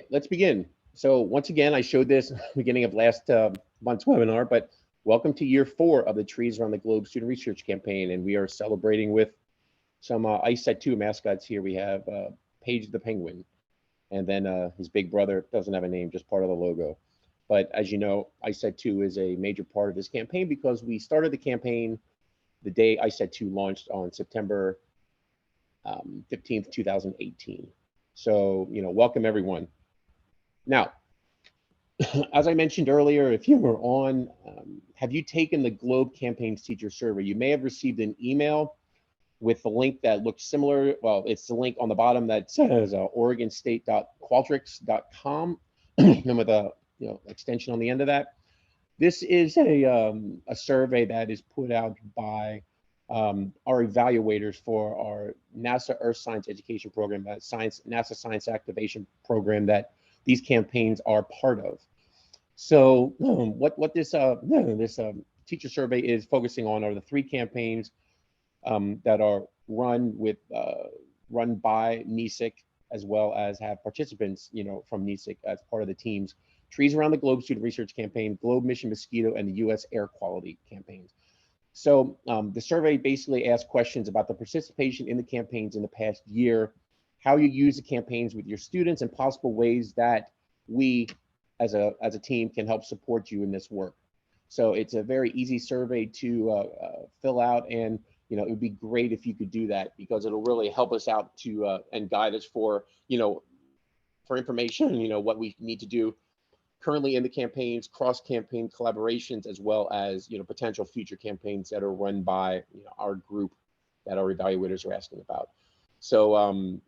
let's begin. So once again, I showed this beginning of last month's webinar, but welcome to year 4 of the Trees Around the Globe Student Research Campaign, and we are celebrating with some ICET2 mascots here. We have Paige the Penguin, and then his big brother doesn't have a name, just part of the logo. But as you know, ICET2 is a major part of this campaign because we started the campaign the day ICET2 launched on September 15th, 2018. So, welcome everyone. Now, as I mentioned earlier, if you were on, have you taken the Globe Campaigns Teacher Survey? You may have received an email with the link that looks similar. Well, it's the link on the bottom that says oregonstate.qualtrics.com and with a extension on the end of that. This is a survey that is put out by our evaluators for our NASA Earth Science Education Program, that NASA Science Activation Program that these campaigns are part of. So what this teacher survey is focusing on are the 3 campaigns that are run by NESIC, as well as have participants from NESIC as part of the teams: Trees Around the Globe Student Research Campaign, Globe Mission Mosquito, and the U.S. Air Quality campaigns. So the survey basically asks questions about the participation in the campaigns in the past year, how you use the campaigns with your students, and possible ways that we as a team can help support you in this work. So it's a very easy survey to fill out, and it would be great if you could do that, because it'll really help us out to and guide us for information, what we need to do currently in the campaigns, cross-campaign collaborations, as well as potential future campaigns that are run by our group that our evaluators are asking about. So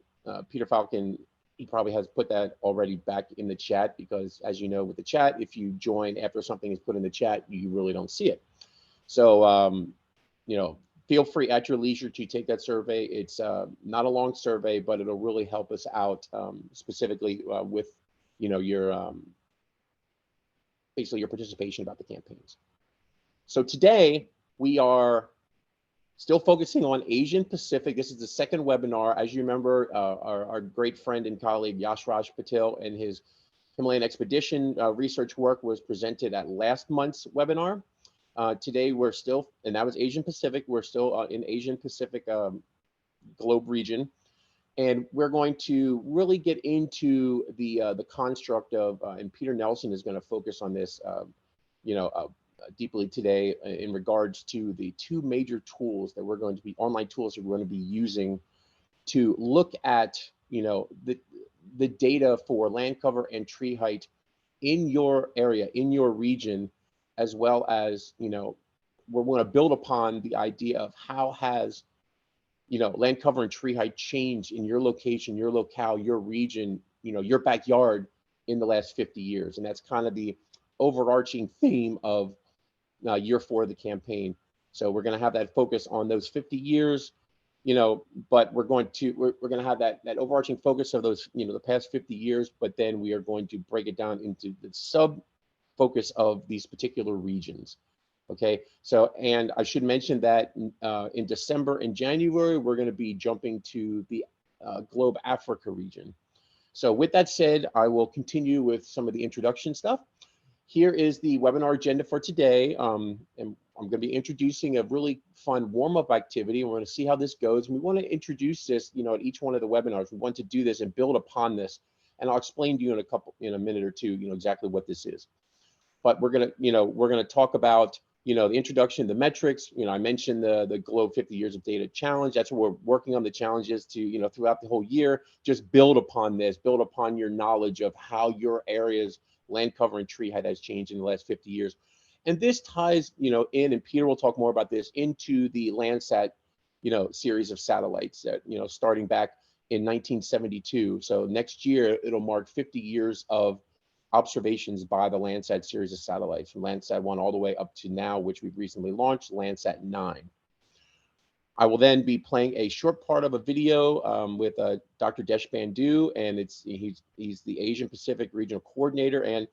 Peter Falcon, he probably has put that already back in the chat, because as you know, with the chat, if you join after something is put in the chat, you really don't see it. So feel free at your leisure to take that survey. It's not a long survey, but it'll really help us out specifically with your basically your participation about the campaigns. So today we are still focusing on Asian Pacific. This is the second webinar. As you remember, our great friend and colleague Yashraj Patel and his Himalayan expedition research work was presented at last month's webinar. Today we're still, and that was Asian Pacific, we're still in Asian Pacific globe region. And we're going to really get into the construct of, and Peter Nelson is going to focus on this, deeply today in regards to the 2 major tools that we're going to be, online tools that we're going to be using to look at, the data for land cover and tree height in your area, in your region, as well as, we're going to build upon the idea of how has land cover and tree height change in your location, your locale, your region, your backyard in the last 50 years. And that's kind of the overarching theme of year 4 of the campaign. So we're going to have that focus on those 50 years, but we're going to have that overarching focus of those, the past 50 years, but then we are going to break it down into the sub focus of these particular regions. Okay, so, and I should mention that in December and January, we're going to be jumping to the Globe Africa region. So with that said, I will continue with some of the introduction stuff. Here is the webinar agenda for today. And I'm going to be introducing a really fun warm-up activity. We're going to see how this goes. And we want to introduce this, at each one of the webinars. We want to do this and build upon this. And I'll explain to you in a minute or two, exactly what this is. But we're going to talk about the introduction, the metrics. I mentioned the Globe 50 Years of Data Challenge. That's what we're working on, the challenges to, throughout the whole year. Just build upon this, build upon your knowledge of how your area's land cover and tree height has changed in the last 50 years. And this ties, in, and Peter will talk more about this, into the Landsat, series of satellites that, starting back in 1972. So next year, it'll mark 50 years of observations by the Landsat series of satellites, from Landsat 1 all the way up to now, which we've recently launched, Landsat 9. I will then be playing a short part of a video with Dr. Deshbandhu, and he's the Asian Pacific Regional Coordinator, and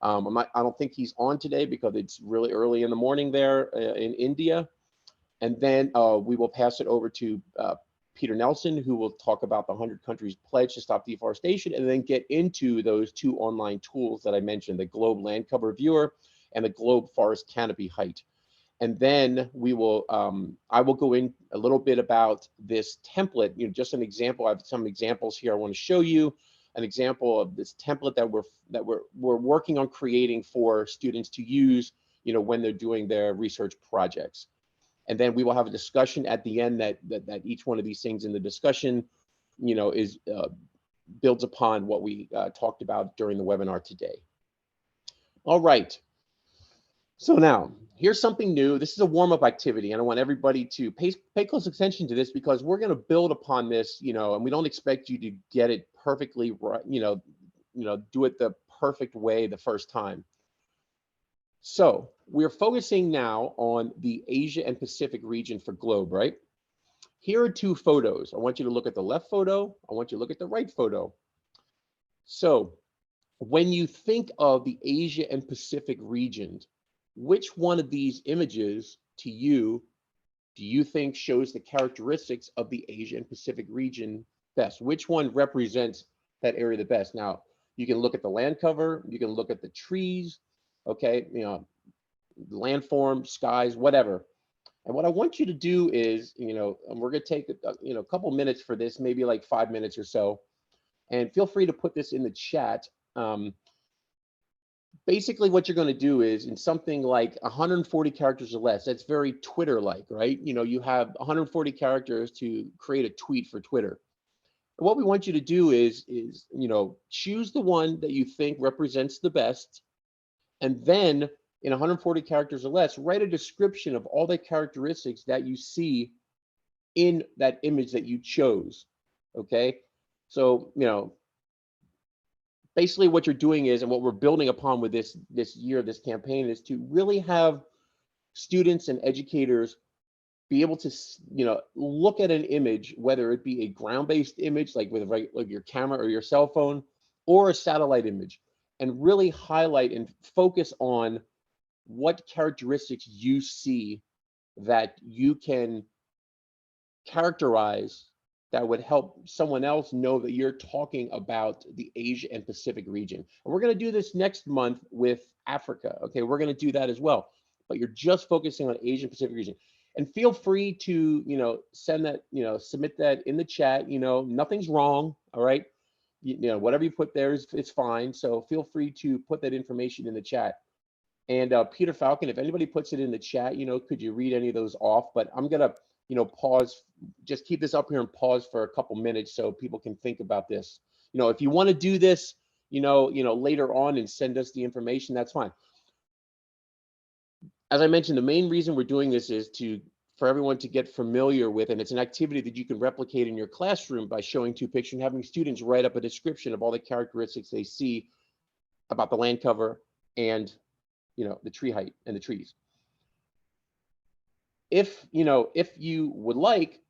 I don't think he's on today because it's really early in the morning there in India. And then we will pass it over to Peter Nelson, who will talk about the 100 countries pledge to stop deforestation, and then get into those two online tools that I mentioned, the Globe Land Cover Viewer and the Globe Forest Canopy Height. And then we will, I will go in a little bit about this template, just an example. I have some examples here I want to show you, an example of this template that we're working on creating for students to use, when they're doing their research projects. And then we will have a discussion at the end that each one of these things in the discussion, is builds upon what we talked about during the webinar today. All right. So now, here's something new. This is a warm-up activity, and I want everybody to pay close attention to this, because we're going to build upon this, and we don't expect you to get it perfectly right, do it the perfect way the first time. So we're focusing now on the Asia and Pacific region for Globe, right? Here are two photos. I want you to look at the left photo. I want you to look at the right photo. So when you think of the Asia and Pacific regions, which one of these images to you do you think shows the characteristics of the Asia and Pacific region best? Which one represents that area the best? Now, you can look at the land cover, you can look at the trees, okay, landform, skies, whatever. And what I want you to do is, and we're going to take a couple minutes for this, maybe like 5 minutes or so, and feel free to put this in the chat. Basically, what you're going to do is, in something like 140 characters or less, that's very Twitter-like, right? You have 140 characters to create a tweet for Twitter. And what we want you to do is choose the one that you think represents the best, and then in 140 characters or less, write a description of all the characteristics that you see in that image that you chose. Okay, so basically what you're doing is, and what we're building upon with this campaign, is to really have students and educators be able to look at an image, whether it be a ground-based image like with like your camera or your cell phone, or a satellite image, and really highlight and focus on what characteristics you see that you can characterize that would help someone else know that you're talking about the Asia and Pacific region. And we're going to do this next month with Africa. Okay, we're going to do that as well. But you're just focusing on Asia and Pacific region. And feel free to send that, submit that in the chat. Nothing's wrong. All right. Whatever you put there it's fine. So feel free to put that information in the chat. And Peter Falcon, if anybody puts it in the chat, could you read any of those off? But I'm gonna, pause, just keep this up here and pause for a couple minutes so people can think about this. If you want to do this, later on and send us the information, that's fine. As I mentioned, the main reason we're doing this is for everyone to get familiar with, and it's an activity that you can replicate in your classroom by showing two pictures and having students write up a description of all the characteristics they see about the land cover and the tree height and the trees. If you would like,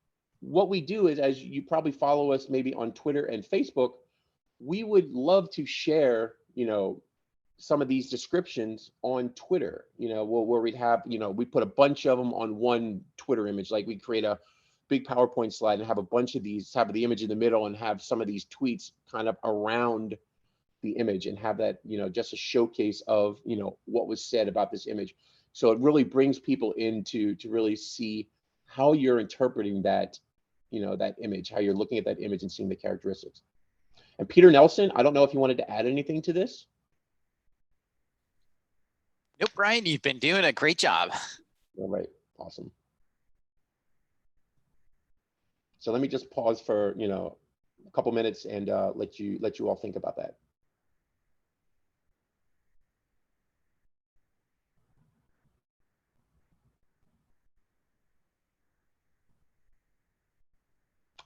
what we do is, as you probably follow us maybe on Twitter and Facebook, we would love to share, some of these descriptions on Twitter, where we'd have, we put a bunch of them on one Twitter image, like we create a big PowerPoint slide and have a bunch of these, have the image in the middle and have some of these tweets kind of around the image, and have that, just a showcase of, what was said about this image. So it really brings people in to really see how you're interpreting that, that image, how you're looking at that image and seeing the characteristics. And Peter Nelson, I don't know if you wanted to add anything to this. Nope, Brian, you've been doing a great job. All right, awesome. So let me just pause for, a couple minutes and let you all think about that.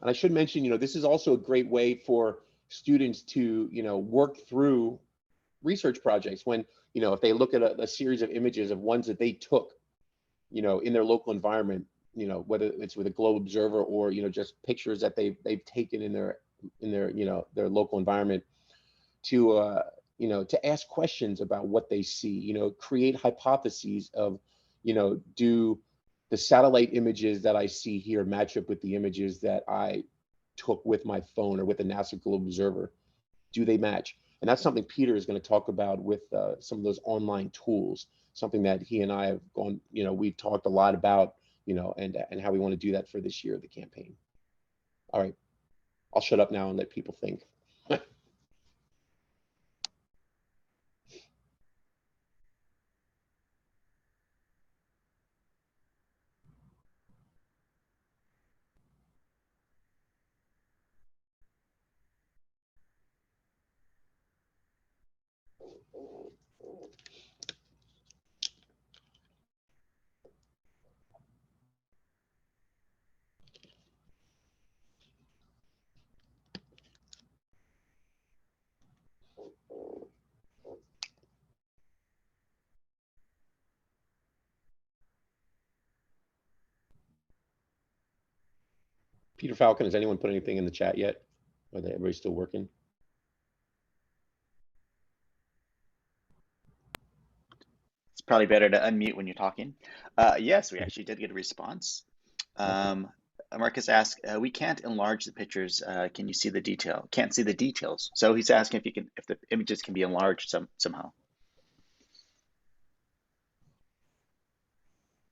And I should mention, this is also a great way for students to, work through research projects when, if they look at a series of images of ones that they took, in their local environment, whether it's with a Globe Observer or, just pictures that they've taken in their their local environment, to to ask questions about what they see, create hypotheses of, do the satellite images that I see here match up with the images that I took with my phone or with the NASA Global Observer? Do they match? And that's something Peter is going to talk about with some of those online tools, something that he and I have gone, we've talked a lot about, and how we want to do that for this year of the campaign. All right, I'll shut up now and let people think. Peter Falcon, has anyone put anything in the chat yet? Are they everybody still working? It's probably better to unmute when you're talking. Yes, we actually did get a response. Marcus asked, "We can't enlarge the pictures. Can you see the detail? Can't see the details." So he's asking if the images can be enlarged somehow.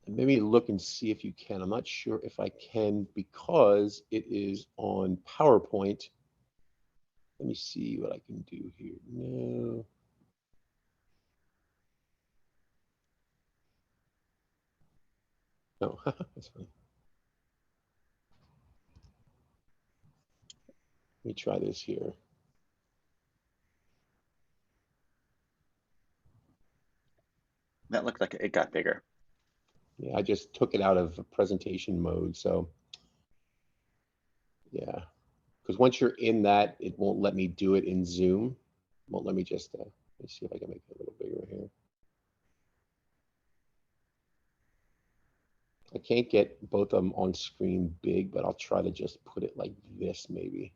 Maybe look and see if you can. I'm not sure if I can because it is on PowerPoint. Let me see what I can do here. No. No, that's fine. Let me try this here. That looked like it got bigger. Yeah, I just took it out of presentation mode. So yeah, because once you're in that, it won't let me do it in Zoom. It won't let me just, let me see if I can make it a little bigger here. I can't get both of them on screen big, but I'll try to just put it like this maybe.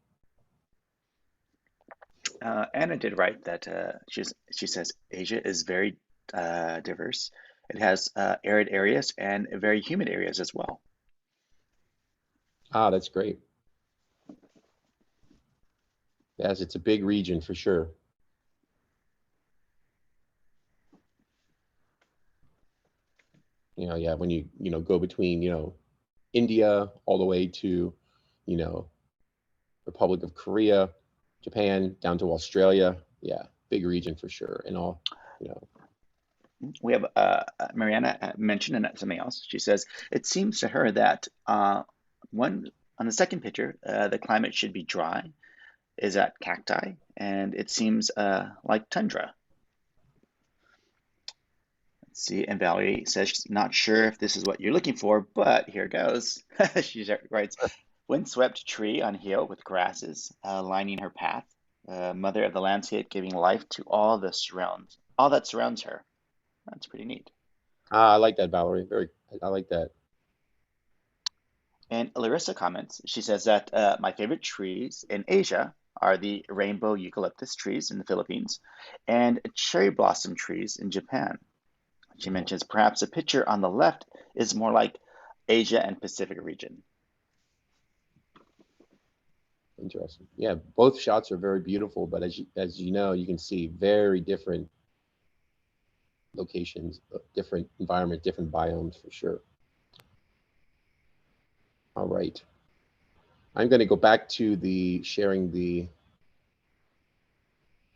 Anna did write that she says Asia is very diverse. It has arid areas and very humid areas as well. Ah, that's great. Yes, it's a big region for sure. Yeah, when you go between, India all the way to, Republic of Korea, Japan, down to Australia. Yeah, big region for sure. And all, We have Mariana mentioned something else. She says it seems to her that on the second picture, the climate should be dry, is at cacti, and it seems like tundra. Let's see, and Valerie says she's not sure if this is what you're looking for, but here goes. She writes, windswept tree on hill with grasses lining her path, mother of the landscape giving life to all that surrounds her. That's pretty neat. I like that, Valerie. I like that. And Larissa comments, she says that my favorite trees in Asia are the rainbow eucalyptus trees in the Philippines and cherry blossom trees in Japan. She mentions perhaps a picture on the left is more like Asia and Pacific region. Interesting. Yeah, both shots are very beautiful, but as you know, you can see very different locations, different environment, different biomes for sure. All right. I'm going to go back to the sharing the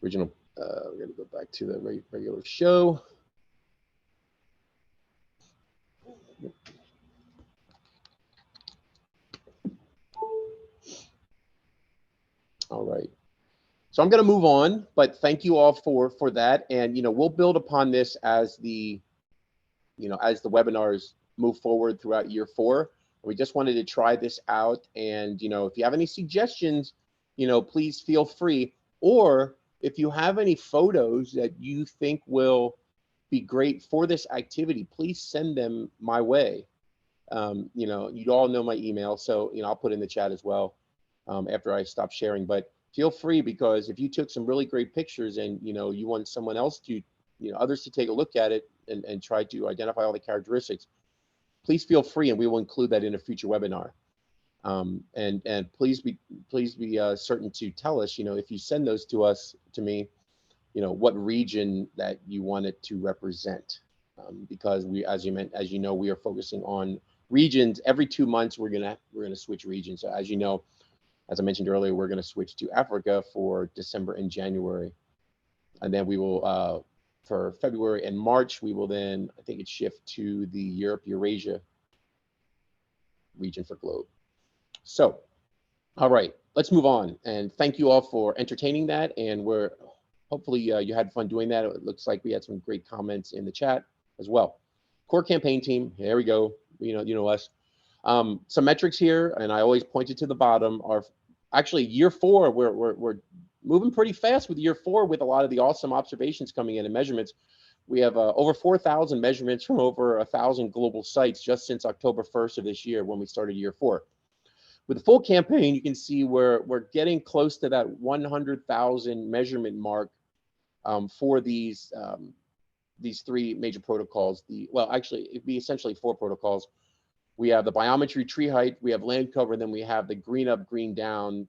original. We're going to go back to the regular show. All right. So I'm going to move on, but thank you all for that. And, we'll build upon this as the webinars move forward throughout year 4. We just wanted to try this out. And, if you have any suggestions, please feel free. Or if you have any photos that you think will be great for this activity, please send them my way. You all know my email, so, I'll put in the chat as well after I stop sharing. But feel free, because if you took some really great pictures and, you want someone else to, others to take a look at it and try to identify all the characteristics, please feel free, and we will include that in a future webinar. And please be certain to tell us, if you send those to me, what region that you want it to represent, because we, as you know, we are focusing on regions. Every 2 months we're gonna switch regions. So as you know, as I mentioned earlier, we're gonna switch to Africa for December and January, and then we will for February and March we will then, I think, shift to the Eurasia region for globe. So, all right, let's move on. And thank you all for entertaining that. And hopefully you had fun doing that. It looks like we had some great comments in the chat as well. Core campaign team, here we go. You know us. Some metrics here, and I always pointed to the bottom, are actually year 4. We're moving pretty fast with year 4 with a lot of the awesome observations coming in and measurements. We have over 4,000 measurements from over 1,000 global sites just since October 1st of this year when we started year 4. With the full campaign, you can see we're getting close to that 100,000 measurement mark for these 3 major protocols. Actually, it'd be essentially 4 protocols. We have the biometry tree height, we have land cover, and then we have the green up, green down,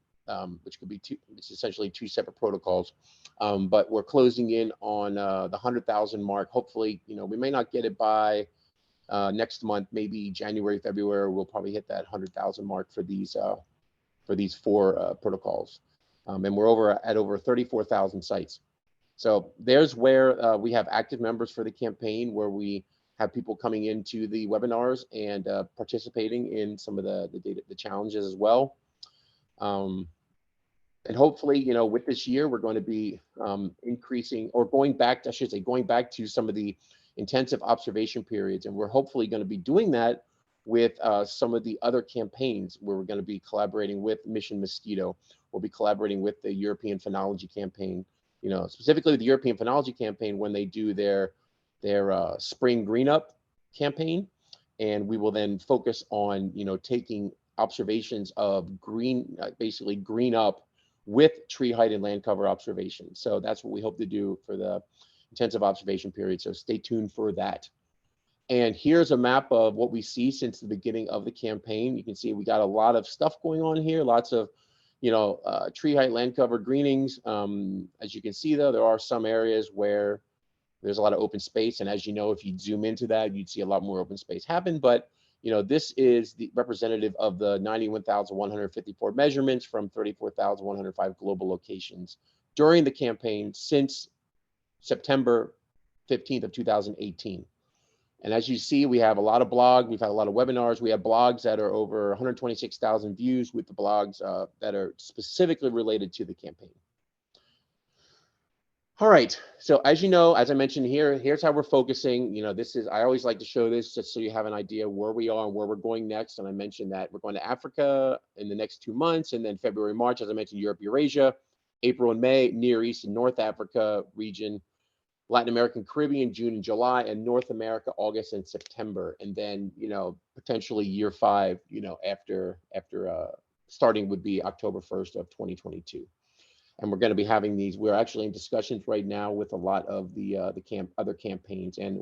which could be it's essentially 2 separate protocols. But we're closing in on the 100,000 mark. Hopefully, we may not get it by next month, maybe January, February. We'll probably hit that 100,000 mark for these 4 protocols, and we're at over 34,000 sites. So there's where we have active members for the campaign, where we have people coming into the webinars and participating in some of the challenges as well. And hopefully, with this year, we're going to be increasing, or going back to some of the intensive observation periods. And we're hopefully going to be doing that with some of the other campaigns, where we're going to be collaborating with Mission Mosquito. We'll be collaborating with the European Phenology Campaign, specifically the European Phenology Campaign when they do their spring green up campaign. And we will then focus on, taking observations of basically green up with tree height and land cover observations. So that's what we hope to do for the intensive observation period. So stay tuned for that. And here's a map of what we see since the beginning of the campaign. You can see we got a lot of stuff going on here, lots of, tree height, land cover, greenings. As you can see, though, there are some areas where there's a lot of open space. And as you know, if you zoom into that, you'd see a lot more open space happen. But this is the representative of the 91,154 measurements from 34,105 global locations during the campaign since September 15th of 2018. And as you see, we have a lot of blogs. We've had a lot of webinars. We have blogs that are over 126,000 views, with the blogs that are specifically related to the campaign. All right, so as you know, as I mentioned here, here's how we're focusing. I always like to show this just so you have an idea where we are and where we're going next. And I mentioned that we're going to Africa in the next 2 months, and then February, March, as I mentioned, Europe, Eurasia, April and May, Near East and North Africa region, Latin American, Caribbean, June and July, and North America, August and September. And then, potentially year 5, after starting would be October 1st of 2022. And we're going to be having these. We're actually in discussions right now with a lot of the other campaigns, and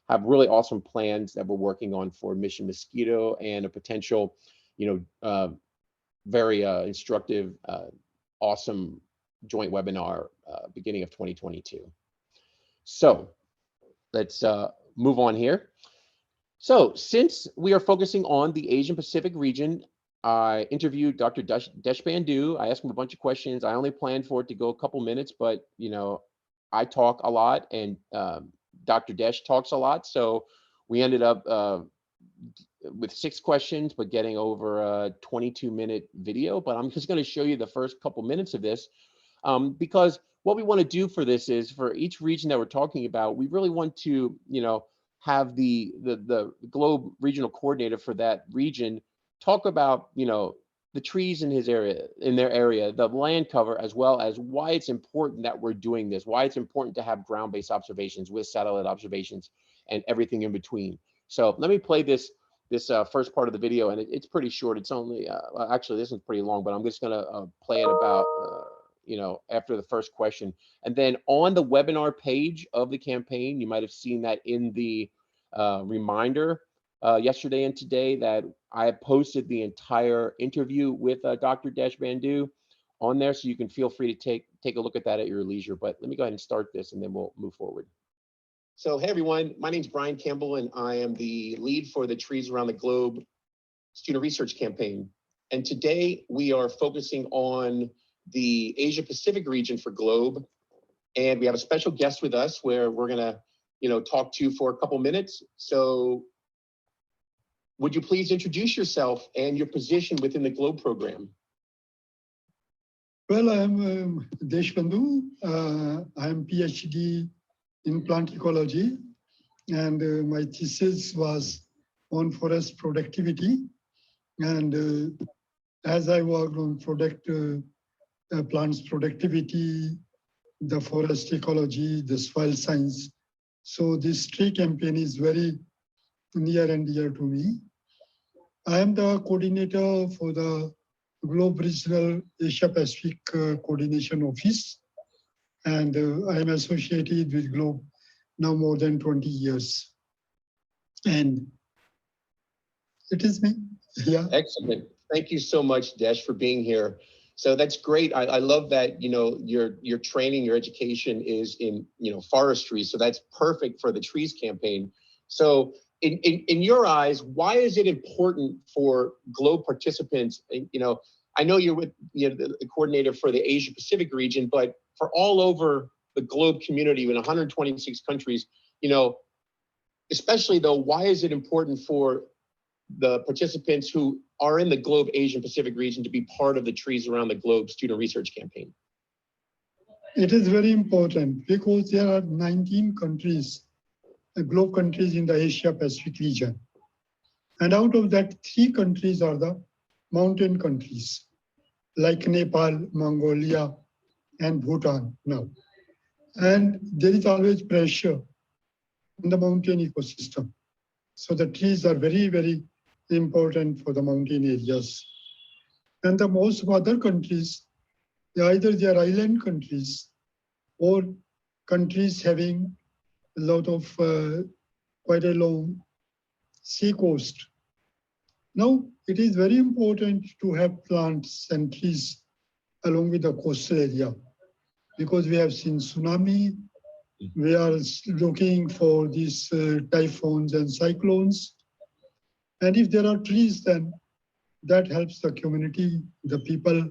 have really awesome plans that we're working on for Mission Mosquito, and a potential, very instructive, awesome joint webinar beginning of 2022. So let's move on here. So since we are focusing on the Asian Pacific region, I interviewed Dr. Deshpandu. I asked him a bunch of questions. I only planned for it to go a couple minutes, but I talk a lot, and Dr. Desh talks a lot. So we ended up with 6 questions, but getting over a 22-minute video. But I'm just going to show you the first couple minutes of this, because what we want to do for this is, for each region that we're talking about, we really want to, have the globe regional coordinator for that region talk about, the trees in their area, the land cover, as well as why it's important that we're doing this, why it's important to have ground-based observations with satellite observations and everything in between. So let me play this first part of the video, and it's pretty short. It's only, actually, this one's pretty long, but I'm just gonna play it about, after the first question. And then on the webinar page of the campaign, you might have seen that in the reminder, yesterday and today that I posted the entire interview with Dr. Deshbandhu on there, so you can feel free to take a look at that at your leisure. But let me go ahead and start this, and then we'll move forward. So, hey everyone, my name is Brian Campbell, and I am the lead for the Trees Around the Globe student research campaign. And today we are focusing on the Asia Pacific region for GLOBE, and we have a special guest with us where we're gonna, talk to for a couple minutes. So, would you please introduce yourself and your position within the GLOBE program? Well, I'm Deshbandhu. I am PhD in plant ecology, and my thesis was on forest productivity. And as I worked on plants productivity, the forest ecology, the soil science, so this tree campaign is very near and dear to me. I am the coordinator for the GLOBE Regional Asia Pacific Coordination Office, and I am associated with GLOBE now more than 20 years. And it is me. Yeah. Excellent. Thank you so much, Desh, for being here. So that's great. I love that, your training, your education is in, forestry. So that's perfect for the trees campaign. So in your eyes, why is it important for GLOBE participants? I know you're with the coordinator for the Asia Pacific region, but for all over the GLOBE community in 126 countries, especially though, why is it important for the participants who are in the GLOBE Asian Pacific region to be part of the Trees Around the Globe student research campaign? It is very important because there are 19 countries, GLOBE countries in the Asia Pacific region. And out of that, 3 countries are the mountain countries, like Nepal, Mongolia, and Bhutan now. And there is always pressure in the mountain ecosystem. So the trees are very, very important for the mountain areas. And the most of other countries, either they are island countries or countries having a lot of quite a long sea coast. Now, it is very important to have plants and trees along with the coastal area because we have seen tsunami. We are looking for these typhoons and cyclones. And if there are trees, then that helps the community, the people,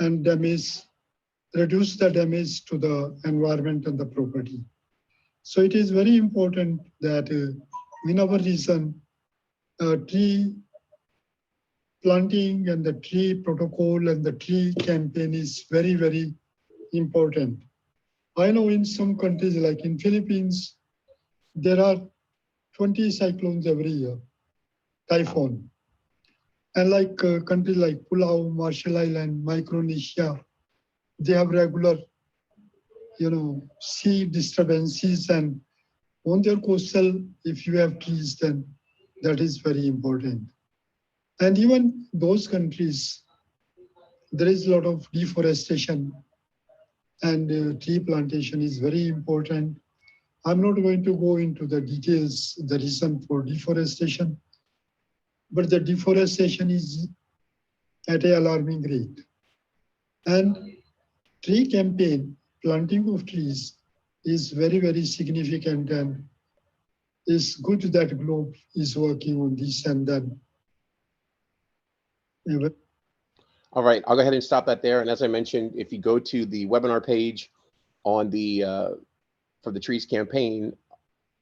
and reduce the damage to the environment and the property. So it is very important that in our region, tree planting and the tree protocol and the tree campaign is very, very important. I know in some countries, like in Philippines, there are 20 cyclones every year, typhoon. And like countries like Palau, Marshall Island, Micronesia, they have regular, sea disturbances, and on their coastal, if you have trees, then that is very important. And even those countries, there is a lot of deforestation, and tree plantation is very important. I'm not going to go into the details, the reason for deforestation, but the deforestation is at an alarming rate. And tree campaign, planting of trees, is very, very significant, and it's good that GLOBE is working on this and then. All right, I'll go ahead and stop that there. And as I mentioned, if you go to the webinar page on the for the Trees campaign,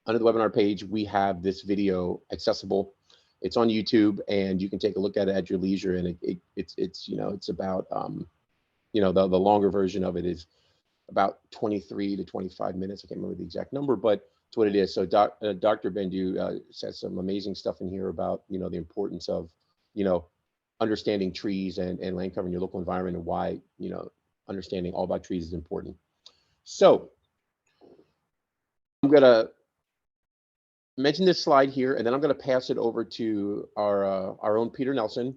under the webinar page, we have this video accessible. It's on YouTube, and you can take a look at it at your leisure. And it's about the longer version of it is about 23 to 25 minutes. I can't remember the exact number, but it's what it is. So Dr. Bandhu says some amazing stuff in here about the importance of understanding trees and land cover in your local environment, and why understanding all about trees is important. So I'm gonna mention this slide here, and then I'm gonna pass it over to our own Peter Nelson.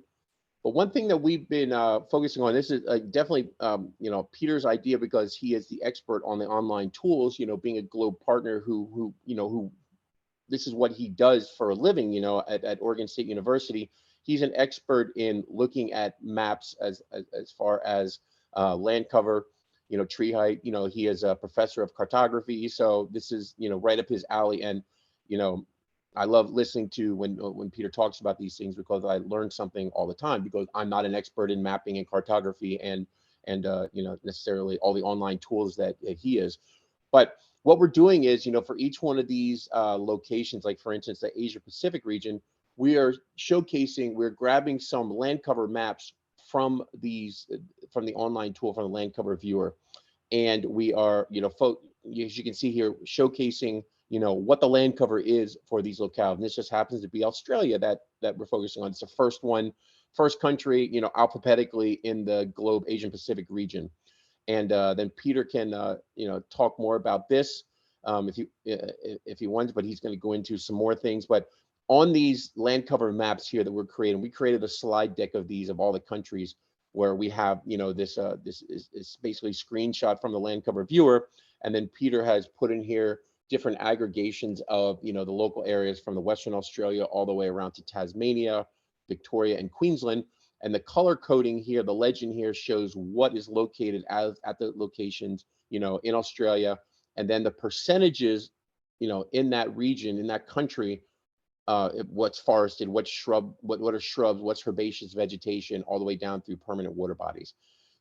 But one thing that we've been focusing on, this is definitely Peter's idea, because he is the expert on the online tools. Being a GLOBE partner who this is what he does for a living, at Oregon State University. He's an expert in looking at maps as far as land cover, tree height. He is a professor of cartography, so this is right up his alley. And I love listening to when Peter talks about these things, because I learn something all the time, because I'm not an expert in mapping and cartography and necessarily all the online tools that he is. But what we're doing is, for each one of these locations, like for instance, the Asia Pacific region, we are showcasing, we're grabbing some land cover maps from the online tool, from the land cover viewer. And we are, as you can see here, showcasing, what the land cover is for these locales. And this just happens to be Australia that we're focusing on. It's the first country, alphabetically in the globe Asian Pacific region. And then Peter can, talk more about this if he wants, but he's going to go into some more things. But on these land cover maps here that we're creating, we created a slide deck of these, of all the countries, where we have, this is basically screenshot from the land cover viewer. And then Peter has put in here different aggregations of, the local areas from the Western Australia all the way around to Tasmania, Victoria, and Queensland. And the color coding here, the legend here, shows what is located at the locations, in Australia, and then the percentages, in that region, in that country, what's forested, what's shrub, what are shrubs, what's herbaceous vegetation, all the way down through permanent water bodies.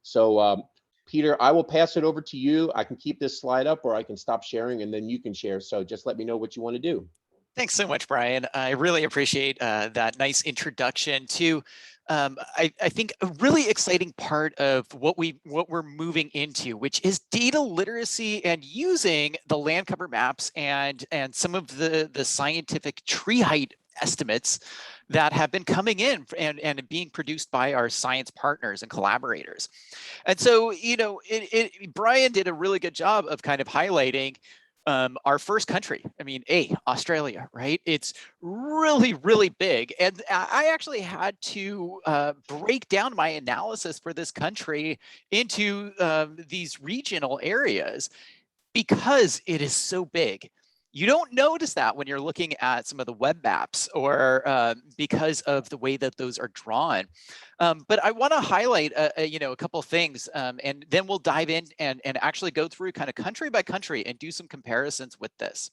So Peter, I will pass it over to you. I can keep this slide up, or I can stop sharing and then you can share. So just let me know what you want to do. Thanks so much, Brian. I really appreciate that nice introduction to, I think, a really exciting part of what we're moving into, which is data literacy and using the land cover maps and some of the scientific tree height estimates that have been coming in and being produced by our science partners and collaborators. And so, Brian did a really good job of kind of highlighting our first country. I mean, Australia, right? It's really, really big. And I actually had to break down my analysis for this country into these regional areas, because it is so big. You don't notice that when you're looking at some of the web maps, or because of the way that those are drawn. But I want to highlight, a couple of things, and then we'll dive in and actually go through kind of country by country and do some comparisons with this.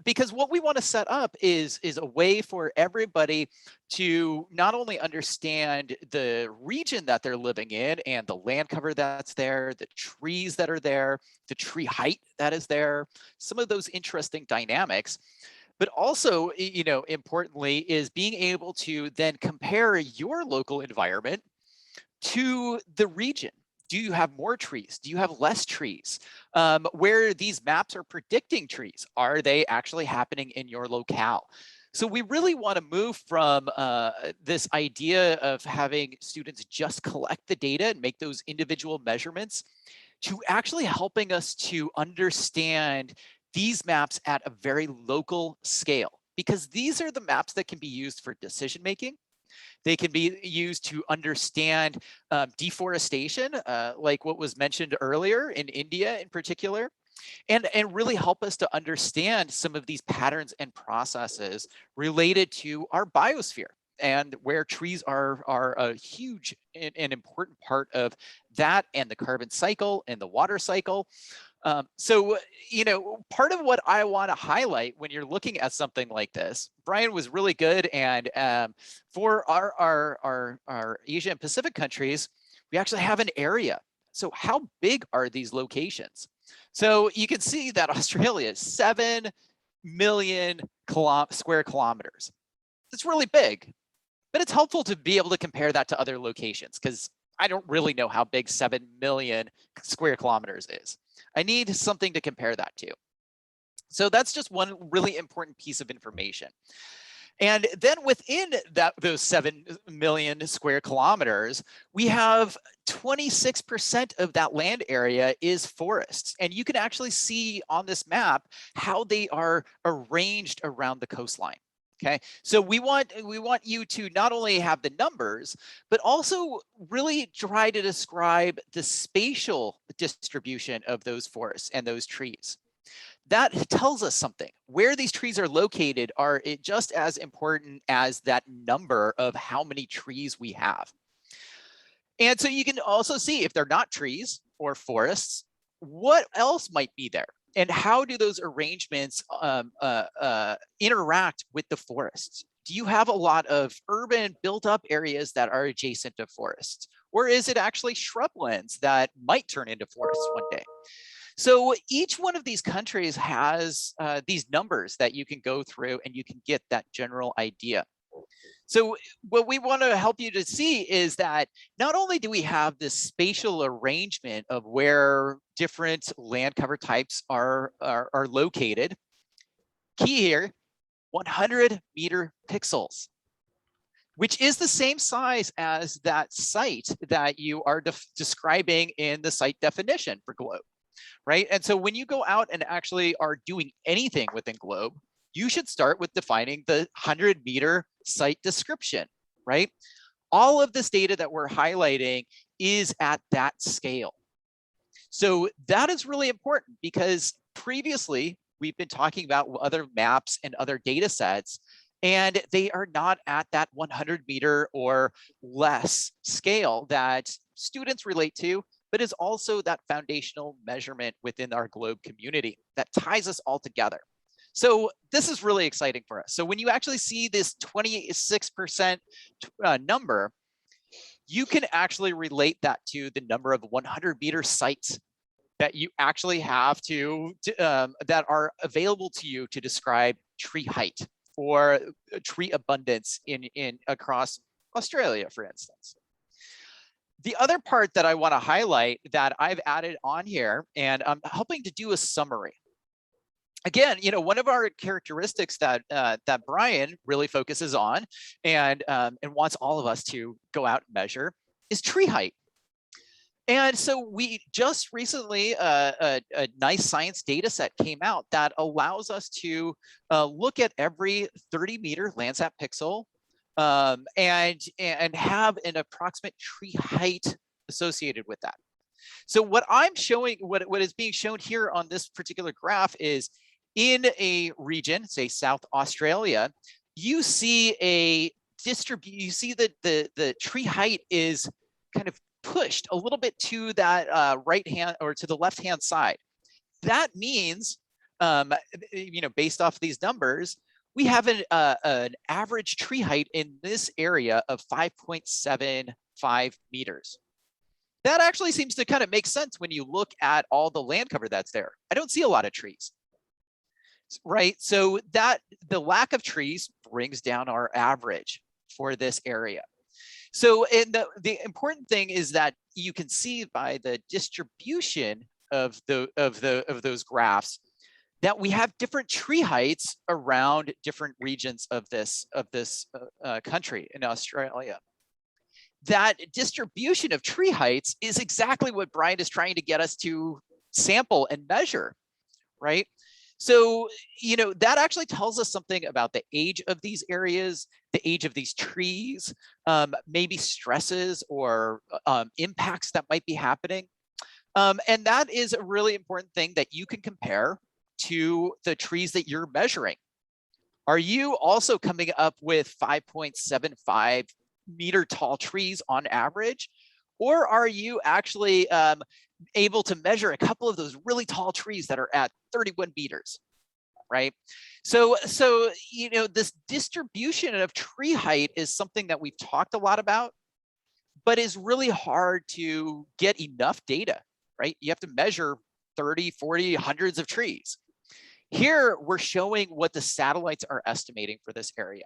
Because what we want to set up is a way for everybody to not only understand the region that they're living in and the land cover that's there, the trees that are there, the tree height that is there, some of those interesting dynamics, but also, importantly, is being able to then compare your local environment to the region. Do you have more trees? Do you have less trees? Where these maps are predicting trees, are they actually happening in your locale? So we really want to move from this idea of having students just collect the data and make those individual measurements, to actually helping us to understand these maps at a very local scale, because these are the maps that can be used for decision making. They can be used to understand deforestation, like what was mentioned earlier in India in particular, and really help us to understand some of these patterns and processes related to our biosphere, and where trees are a huge and important part of that, and the carbon cycle and the water cycle. So, part of what I want to highlight when you're looking at something like this, Brian was really good. And for our Asia and Pacific countries, we actually have an area. So how big are these locations? So you can see that Australia is 7 million square kilometers. It's really big, but it's helpful to be able to compare that to other locations, because I don't really know how big 7 million square kilometers is. I need something to compare that to. So that's just one really important piece of information. And then within those 7 million square kilometers, we have 26% of that land area is forests. And you can actually see on this map how they are arranged around the coastline. Okay, so we want you to not only have the numbers, but also really try to describe the spatial distribution of those forests and those trees. that tells us something. Where these trees are located are just as important as that number of how many trees we have. And so you can also see if they're not trees or forests, what else might be there? And how do those arrangements interact with the forests? Do you have a lot of urban built up areas that are adjacent to forests? Or is it actually shrublands that might turn into forests one day? So each one of these countries has these numbers that you can go through and you can get that general idea. So what we want to help you to see is that not only do we have this spatial arrangement of where different land cover types are located, key here, 100-meter pixels, which is the same size as that site that you are describing in the site definition for GLOBE, right? And so when you go out and actually are doing anything within GLOBE, you should start with defining the 100-meter site description, right? All of this data that we're highlighting is at that scale. So that is really important because previously we've been talking about other maps and other data sets, and they are not at that 100-meter or less scale that students relate to, but is also that foundational measurement within our GLOBE community that ties us all together. So this is really exciting for us. So when you actually see this 26% number, you can actually relate that to the number of 100-meter sites that you actually have that are available to you to describe tree height or tree abundance across Australia, for instance. The other part that I want to highlight that I've added on here, and I'm helping to do a summary. Again, one of our characteristics that that Brian really focuses on and wants all of us to go out and measure is tree height. And so we just recently, a nice science data set came out that allows us to look at every 30-meter Landsat pixel and have an approximate tree height associated with that. So what I'm showing, what is being shown here on this particular graph is in a region, say South Australia, you see you see that the tree height is kind of pushed a little bit to that right hand or to the left hand side. That means, based off these numbers, we have an average tree height in this area of 5.75 meters. That actually seems to kind of make sense when you look at all the land cover that's there. I don't see a lot of trees, right? So that the lack of trees brings down our average for this area. So the important thing is that you can see by the distribution of those graphs that we have different tree heights around different regions of this country in Australia. That distribution of tree heights is exactly what Brian is trying to get us to sample and measure, right? So, that actually tells us something about the age of these areas, the age of these trees, maybe stresses or impacts that might be happening. And that is a really important thing that you can compare to the trees that you're measuring. Are you also coming up with 5.75 meter tall trees on average? Or are you actually able to measure a couple of those really tall trees that are at 31 meters, right? So this distribution of tree height is something that we've talked a lot about, but is really hard to get enough data, right? You have to measure 30, 40, hundreds of trees. Here, we're showing what the satellites are estimating for this area.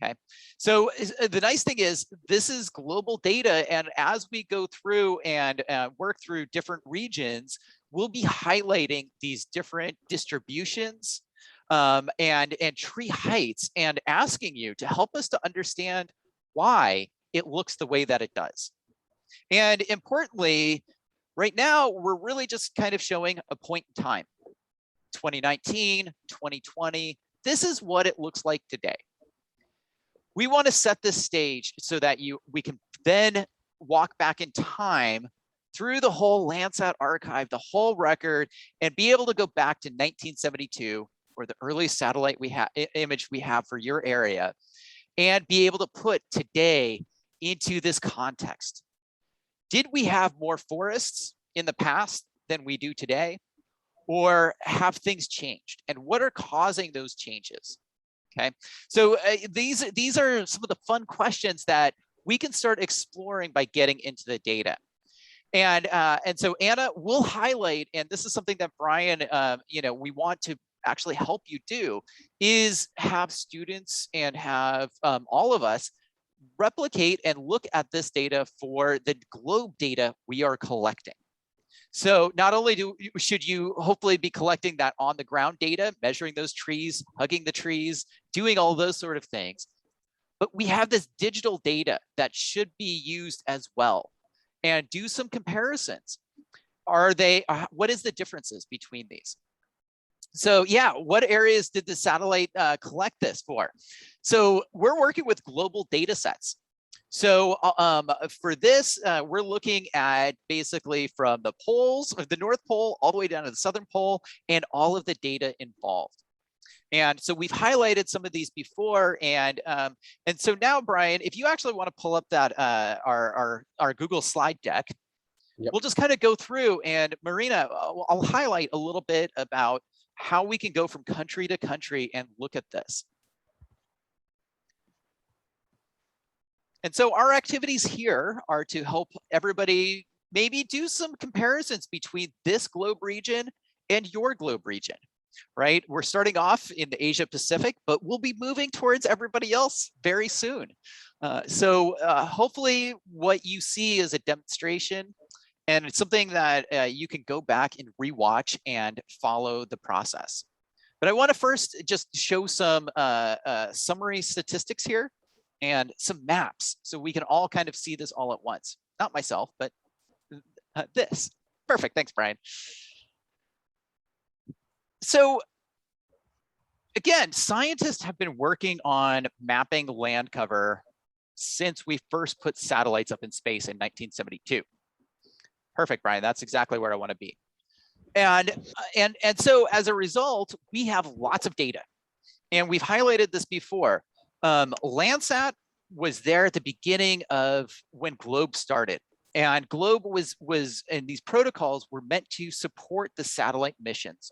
Okay, so the nice thing is this is global data, and as we go through and work through different regions, we'll be highlighting these different distributions and tree heights and asking you to help us to understand why it looks the way that it does. And importantly, right now, we're really just kind of showing a point in time. 2019, 2020, this is what it looks like today. We want to set this stage so that we can then walk back in time through the whole Landsat archive, the whole record, and be able to go back to 1972, or the earliest satellite image we have for your area, and be able to put today into this context. Did we have more forests in the past than we do today? Or have things changed? And what are causing those changes? Okay, so these are some of the fun questions that we can start exploring by getting into the data. And so Anna will highlight, and this is something that Brian, we want to actually help you do, is have students and have all of us replicate and look at this data for the globe data we are collecting. So not only should you hopefully be collecting that on the ground data, measuring those trees, hugging the trees, doing all those sort of things, but we have this digital data that should be used as well, and do some comparisons. What is the differences between these? So yeah, what areas did the satellite collect this for? So we're working with global data sets. So for this, we're looking at basically from the poles, the North Pole, all the way down to the Southern Pole, and all of the data involved. And so we've highlighted some of these before, and so now, Brian, if you actually want to pull up that our Google slide deck, yep. We'll just kind of go through, and Marina, I'll highlight a little bit about how we can go from country to country and look at this. And so our activities here are to help everybody maybe do some comparisons between this globe region and your globe region, right? We're starting off in the Asia Pacific, but we'll be moving towards everybody else very soon. So hopefully what you see is a demonstration, and it's something that you can go back and rewatch and follow the process. But I want to first just show some summary statistics here and some maps, so we can all kind of see this all at once. Not myself, but this. Perfect, thanks, Brian. So again, scientists have been working on mapping land cover since we first put satellites up in space in 1972. Perfect, Brian, that's exactly where I want to be. And so as a result, we have lots of data, and we've highlighted this before. Landsat was there at the beginning of when Globe started, and Globe and these protocols were meant to support the satellite missions.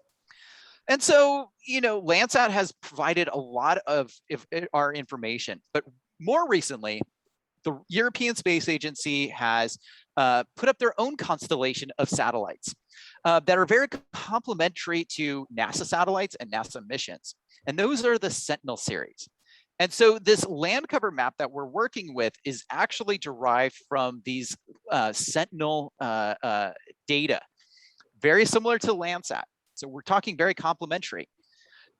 And so, Landsat has provided a lot of our information, but more recently, the European Space Agency has put up their own constellation of satellites that are very complementary to NASA satellites and NASA missions. And those are the Sentinel series. And so this land cover map that we're working with is actually derived from these Sentinel data, very similar to Landsat. So we're talking very complementary.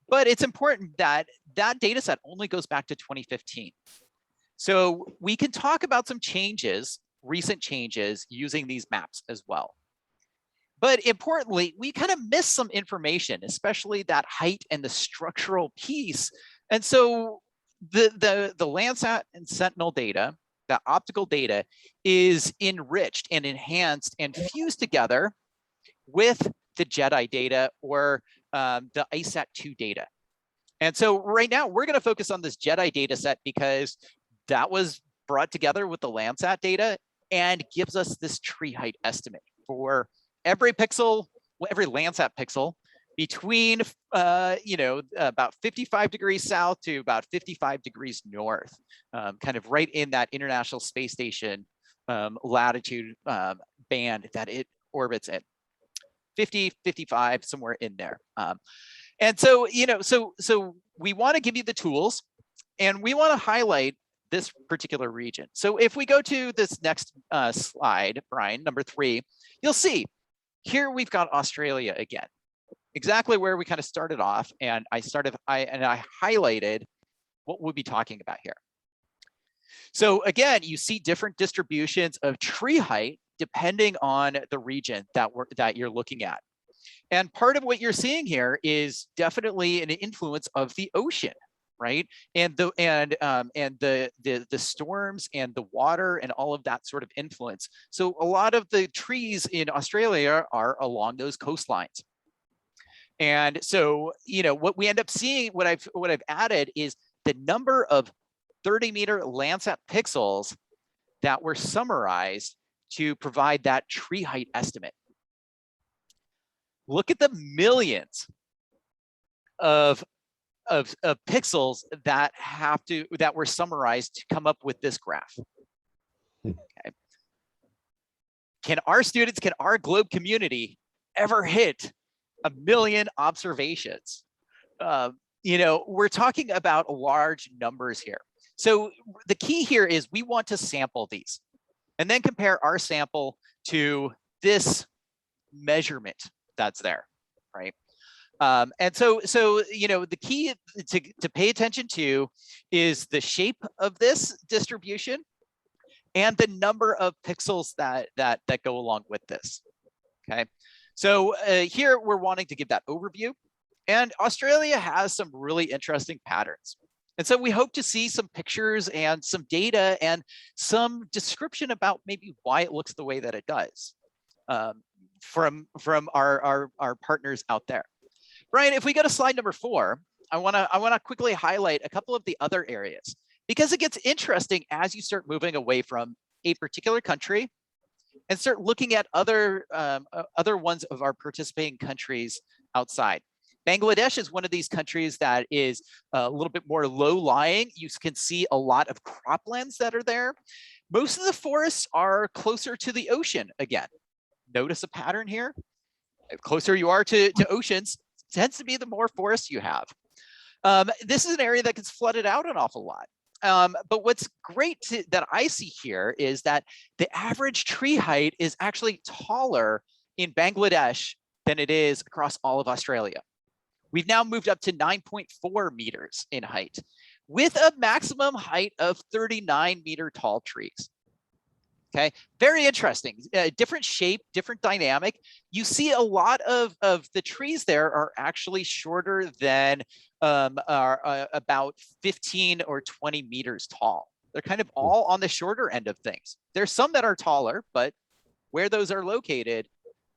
But it's important that that data set only goes back to 2015. So we can talk about some changes, recent changes, using these maps as well. But importantly, we kind of missed some information, especially that height and the structural piece. And so the Landsat and Sentinel data, the optical data, is enriched and enhanced and fused together with the JEDI data, or the ISAT-2 data. And so right now we're going to focus on this JEDI data set because that was brought together with the Landsat data and gives us this tree height estimate for every pixel, every Landsat pixel between about 55 degrees south to about 55 degrees north, kind of right in that International Space Station latitude band that it orbits in. 50, 55, somewhere in there. And so, so we want to give you the tools, and we want to highlight this particular region. So if we go to this next slide, Brian, number 3, you'll see here we've got Australia again, exactly where we kind of started off, and I highlighted what we'll be talking about here. So again, you see different distributions of tree height depending on the region that you're looking at. And part of what you're seeing here is definitely an influence of the ocean, right? And the storms and the water and all of that sort of influence. So a lot of the trees in Australia are along those coastlines. And so, you know, what we end up seeing, what I've added is the number of 30-meter Landsat pixels that were summarized to provide that tree height estimate. Look at the millions of pixels that were summarized to come up with this graph. Okay. Can our students, can our globe community ever hit 1 million observations? You know, we're talking about large numbers here. So the key here is we want to sample these and then compare our sample to this measurement that's there, right? And so you know, the key to pay attention to is the shape of this distribution and the number of pixels that go along with this. Okay, so here we're wanting to give that overview, and Australia has some really interesting patterns. And so we hope to see some pictures and some data and some description about maybe why it looks the way that it does from our partners out there. Brian, if we go to slide number 4, I wanna quickly highlight a couple of the other areas, because it gets interesting as you start moving away from a particular country and start looking at other ones of our participating countries outside. Bangladesh is one of these countries that is a little bit more low-lying. You can see a lot of croplands that are there. Most of the forests are closer to the ocean again. Notice a pattern here. The closer you are to oceans, tends to be the more forest you have. This is an area that gets flooded out an awful lot. But what's great that I see here is that the average tree height is actually taller in Bangladesh than it is across all of Australia. We've now moved up to 9.4 meters in height with a maximum height of 39-meter tall trees. Okay, very interesting, different shape, different dynamic. You see a lot of the trees there are actually shorter than about 15 or 20 meters tall. They're kind of all on the shorter end of things. There's some that are taller, but where those are located,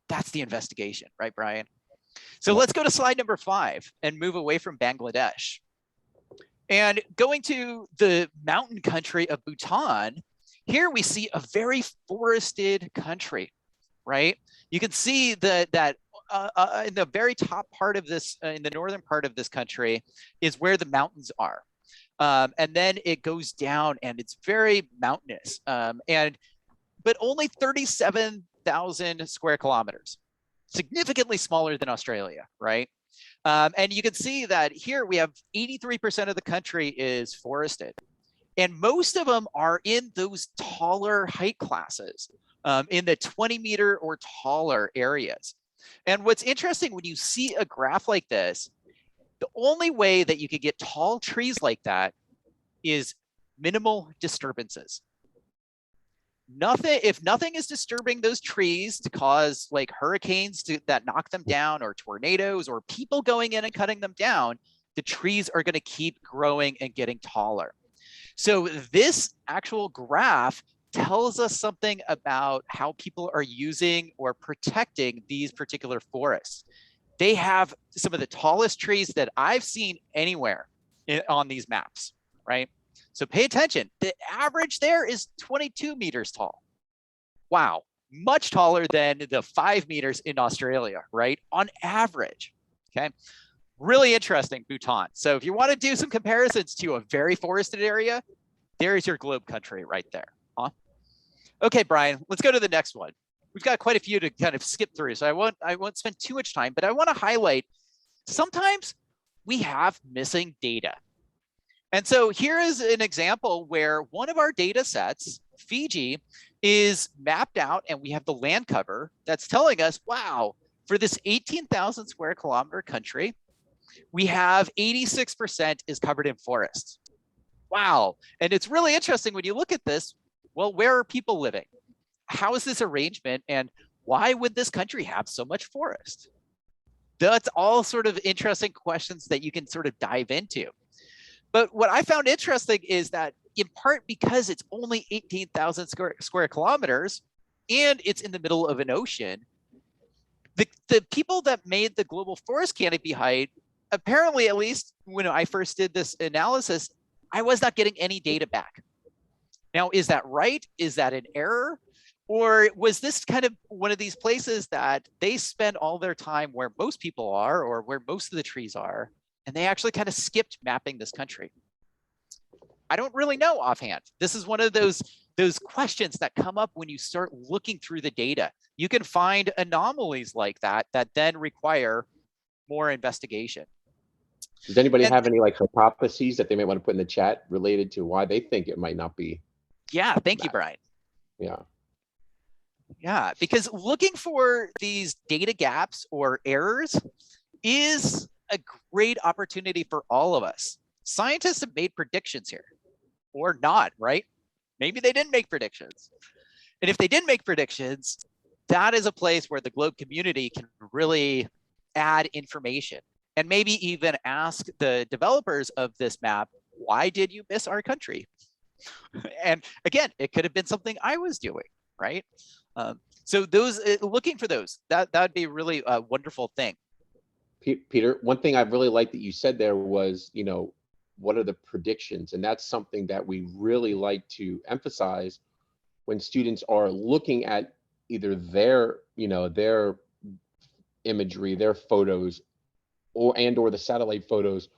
that's the investigation, right, Brian? So let's go to slide number 5 and move away from Bangladesh. And going to the mountain country of Bhutan, here we see a very forested country, right? You can see that in the very top part of this, in the northern part of this country, is where the mountains are. And then it goes down and it's very mountainous, but only 37,000 square kilometers, significantly smaller than Australia, right? And you can see that here we have 83% of the country is forested. And most of them are in those taller height classes, in the 20-meter or taller areas. And what's interesting when you see a graph like this, the only way that you could get tall trees like that is minimal disturbances. If nothing is disturbing those trees to cause like hurricanes that knock them down, or tornadoes, or people going in and cutting them down, the trees are going to keep growing and getting taller. So this actual graph tells us something about how people are using or protecting these particular forests. They have some of the tallest trees that I've seen anywhere on these maps, right? So pay attention. The average there is 22 meters tall. Wow, much taller than the 5 meters in Australia, right? On average, okay? Really interesting, Bhutan. So if you want to do some comparisons to a very forested area, there's your globe country right there. Huh? Okay, Brian, let's go to the next one. We've got quite a few to kind of skip through, so I won't spend too much time, but I want to highlight sometimes we have missing data. And so here is an example where one of our data sets, Fiji, is mapped out, and we have the land cover that's telling us, wow, for this 18,000 square kilometer country, we have 86% is covered in forests. Wow. And it's really interesting when you look at this, well, where are people living? How is this arrangement? And why would this country have so much forest? That's all sort of interesting questions that you can sort of dive into. But what I found interesting is that in part because it's only 18,000 square kilometers and it's in the middle of an ocean, the people that made the global forest canopy height, apparently, at least when I first did this analysis, I was not getting any data back. Now, is that right? Is that an error? Or was this kind of one of these places that they spend all their time where most people are or where most of the trees are, and they actually kind of skipped mapping this country? I don't really know offhand. This is one of those questions that come up when you start looking through the data. You can find anomalies like that that then require more investigation. Does anybody have any like hypotheses that they may want to put in the chat related to why they think it might not be? Yeah, thank you, Brian. Yeah. Yeah, because looking for these data gaps or errors is a great opportunity for all of us. Scientists have made predictions here, or not, right? Maybe they didn't make predictions. And if they didn't make predictions, that is a place where the globe community can really add information and maybe even ask the developers of this map, why did you miss our country? And again, it could have been something I was doing, right? So those, looking for those, that would be really a wonderful thing. Peter, one thing I really liked that you said there was, you know, what are the predictions? And that's something that we really like to emphasize when students are looking at either their, you know, their imagery, their photos, or the satellite photos,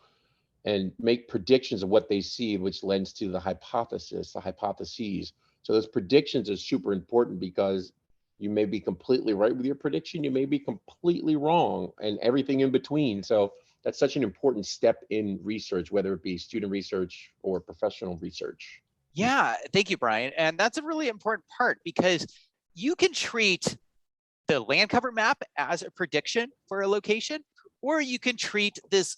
and make predictions of what they see, which lends to the hypothesis, the hypotheses. So those predictions are super important because you may be completely right with your prediction, you may be completely wrong, and everything in between. So that's such an important step in research, whether it be student research or professional research. Yeah, thank you, Brian. And that's a really important part because you can treat the land cover map as a prediction for a location, or you can treat this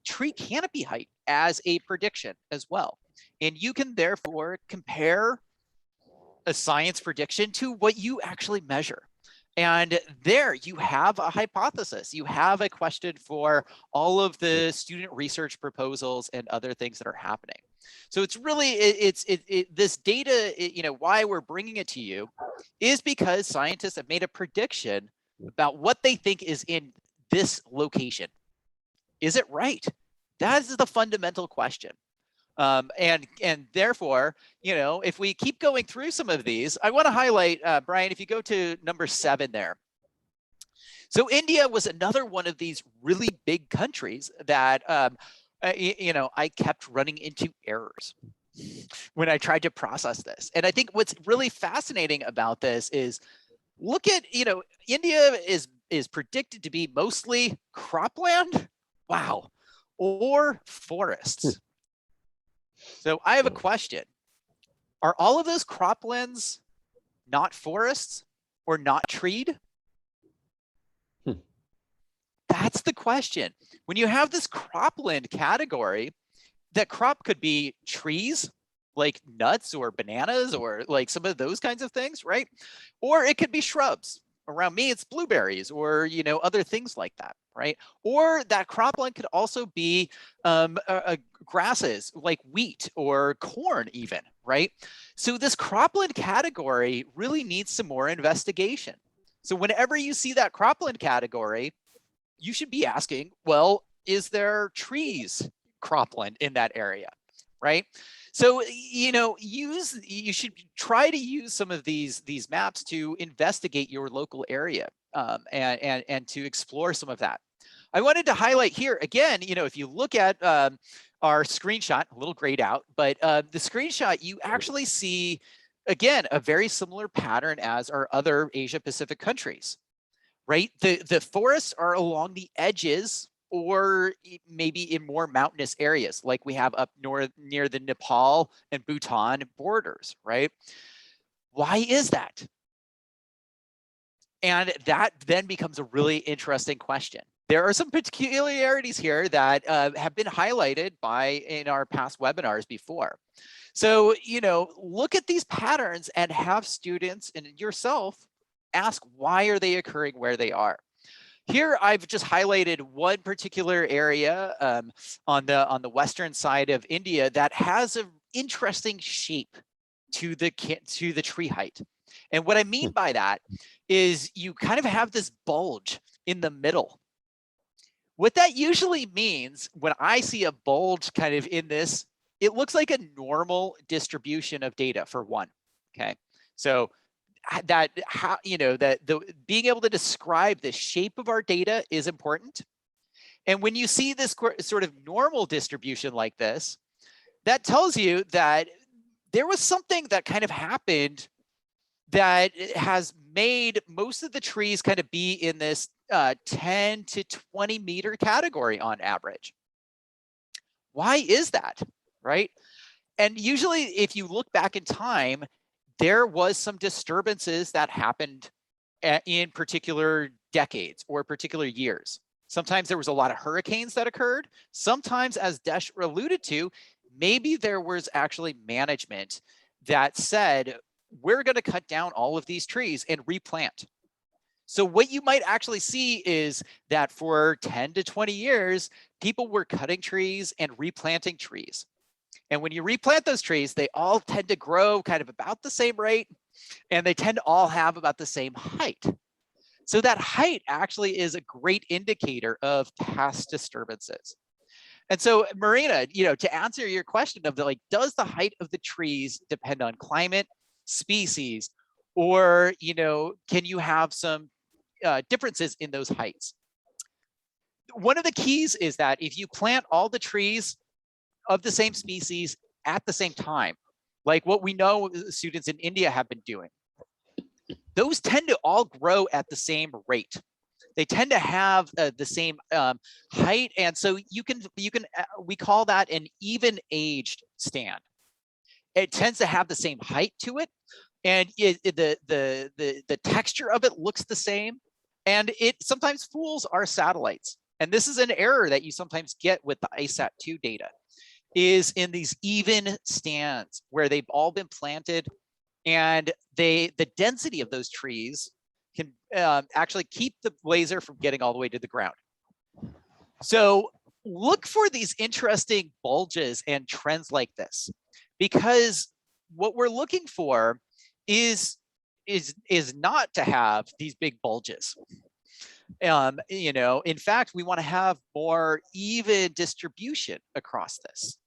tree canopy height as a prediction as well. And you can therefore compare a science prediction to what you actually measure. And there you have a hypothesis. You have a question for all of the student research proposals and other things that are happening. So it's really, this data, you know, why we're bringing it to you is because scientists have made a prediction about what they think is in this location. Is it right? That is the fundamental question. And therefore, you know, if we keep going through some of these, I want to highlight, Brian, if you go to number 7 there. So India was another one of these really big countries that, you know, I kept running into errors when I tried to process this. And I think what's really fascinating about this is look at, you know, India is predicted to be mostly cropland, wow, or forests. So I have a question. Are all of those croplands not forests or not treed? That's the question. When you have this cropland category, that crop could be trees, like nuts or bananas or like some of those kinds of things, right? Or it could be shrubs. Around me, it's blueberries or, you know, other things like that, right? Or that cropland could also be grasses like wheat or corn even, right? So this cropland category really needs some more investigation. So whenever you see that cropland category, you should be asking, well, is there trees cropland in that area, right? So, you know, you should try to use some of these maps to investigate your local area and to explore some of that. I wanted to highlight here again, you know, if you look at our screenshot, a little grayed out, but the screenshot, you actually see, again, a very similar pattern as our other Asia Pacific countries, right? The forests are along the edges or maybe in more mountainous areas like we have up north near the Nepal and Bhutan borders, right? Why is that? And that then becomes a really interesting question. There are some peculiarities here that have been highlighted in our past webinars before. So, you know, look at these patterns and have students and yourself ask, why are they occurring where they are? Here, I've just highlighted one particular area on the western side of India that has an interesting shape to the tree height. And what I mean by that is you kind of have this bulge in the middle. What that usually means when I see a bulge kind of in this, it looks like a normal distribution of data for one. Okay, so that how that being able to describe the shape of our data is important. And when you see this sort of normal distribution like this, that tells you that there was something that kind of happened that has made most of the trees kind of be in this 10 to 20 meter category on average. Why is that, right? And usually if you look back in time, there was some disturbances that happened in particular decades or particular years. Sometimes there was a lot of hurricanes that occurred. Sometimes, as Desh alluded to, maybe there was actually management that said, we're going to cut down all of these trees and replant. So what you might actually see is that for 10 to 20 years, people were cutting trees and replanting trees. And when you replant those trees, they all tend to grow kind of about the same rate, and they tend to all have about the same height. So that height actually is a great indicator of past disturbances. And so, Marina, to answer your question of does the height of the trees depend on climate, species, or, can you have some differences in those heights? One of the keys is that if you plant all the trees of the same species at the same time, like what we know students in India have been doing, those tend to all grow at the same rate. They tend to have the same height, and so we call that an even aged stand. It tends to have the same height to it, and the texture of it looks the same, and it sometimes fools our satellites. And this is an error that you sometimes get with the ISAT-2 data, is in these even stands where they've all been planted, and the density of those trees can actually keep the laser from getting all the way to the ground. So look for these interesting bulges and trends like this, because what we're looking for is not to have these big bulges. In fact, we want to have more even distribution across this.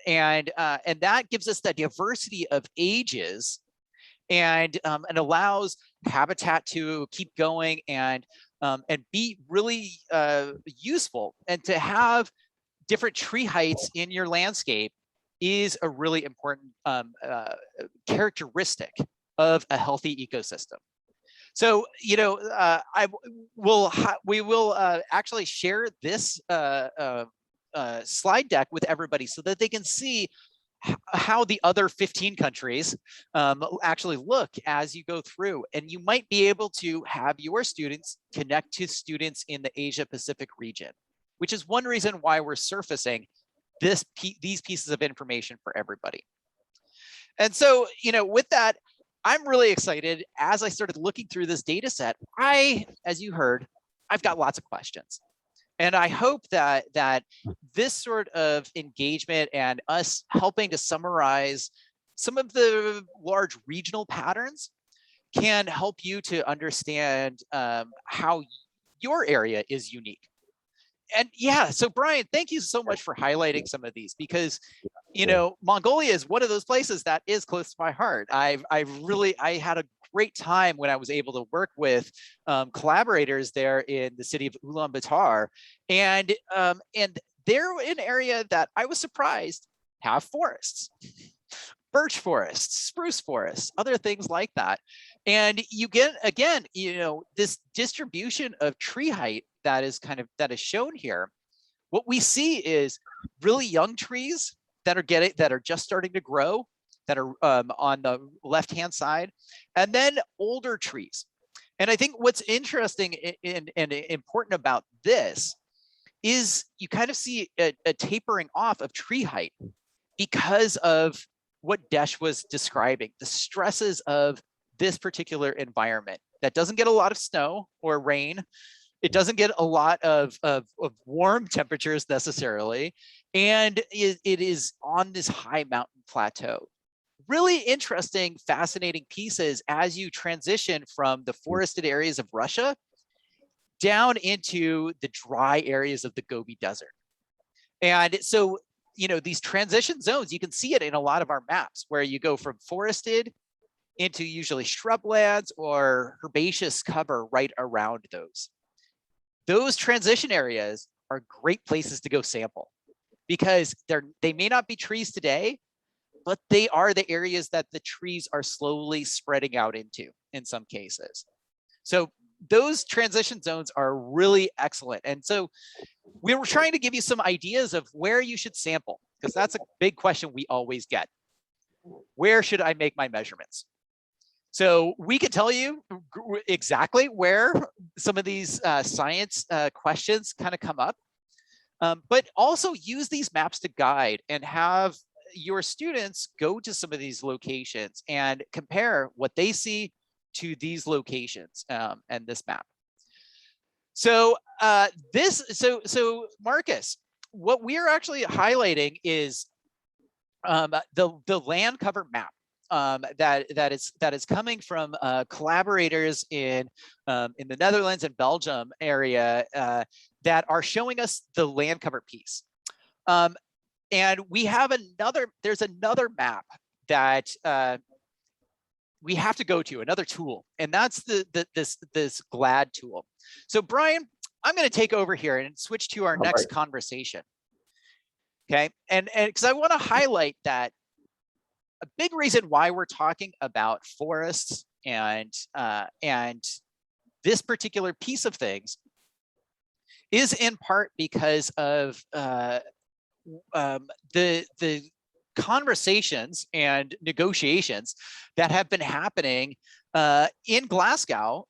And that gives us the diversity of ages, and allows habitat to keep going and be really useful. And to have different tree heights in your landscape is a really important characteristic of a healthy ecosystem. So, we will actually share this slide deck with everybody so that they can see how the other 15 countries actually look as you go through. And you might be able to have your students connect to students in the Asia Pacific region, which is one reason why we're surfacing these pieces of information for everybody. And so, with that, I'm really excited. As I started looking through this data set, as you heard, I've got lots of questions. And I hope that this sort of engagement and us helping to summarize some of the large regional patterns can help you to understand how your area is unique. And yeah, so Brian, thank you so much for highlighting some of these, because Mongolia is one of those places that is close to my heart. I had a great time when I was able to work with collaborators there in the city of Ulaanbaatar, and they're an area that I was surprised have forests, birch forests, spruce forests, other things like that. And you get, again, this distribution of tree height that is shown here. What we see is really young trees that are just starting to grow, that are on the left-hand side, and then older trees. And I think what's interesting and important about this is you kind of see a tapering off of tree height because of what Desh was describing, the stresses of this particular environment that doesn't get a lot of snow or rain, It doesn't get a lot of warm temperatures necessarily. And it is on this high mountain plateau. Really interesting, fascinating pieces as you transition from the forested areas of Russia down into the dry areas of the Gobi Desert. And so, you know, these transition zones, you can see it in a lot of our maps where you go from forested into usually shrublands or herbaceous cover right around those. Those transition areas are great places to go sample because they may not be trees today, but they are the areas that the trees are slowly spreading out into in some cases. So those transition zones are really excellent. And so we were trying to give you some ideas of where you should sample, because that's a big question we always get. Where should I make my measurements? So we can tell you exactly where some of these science questions kind of come up, but also use these maps to guide and have your students go to some of these locations and compare what they see to these locations and this map. So Marcus, what we are actually highlighting is the land cover map that is coming from collaborators in the Netherlands and Belgium area that are showing us the land cover piece. And we have there's another map that we have to go to, another tool, and that's this GLAD tool. So Brian, I'm going to take over here and switch to our next conversation. Okay, and because I want to highlight that a big reason why we're talking about forests and this particular piece of things is in part because of the conversations and negotiations that have been happening in Glasgow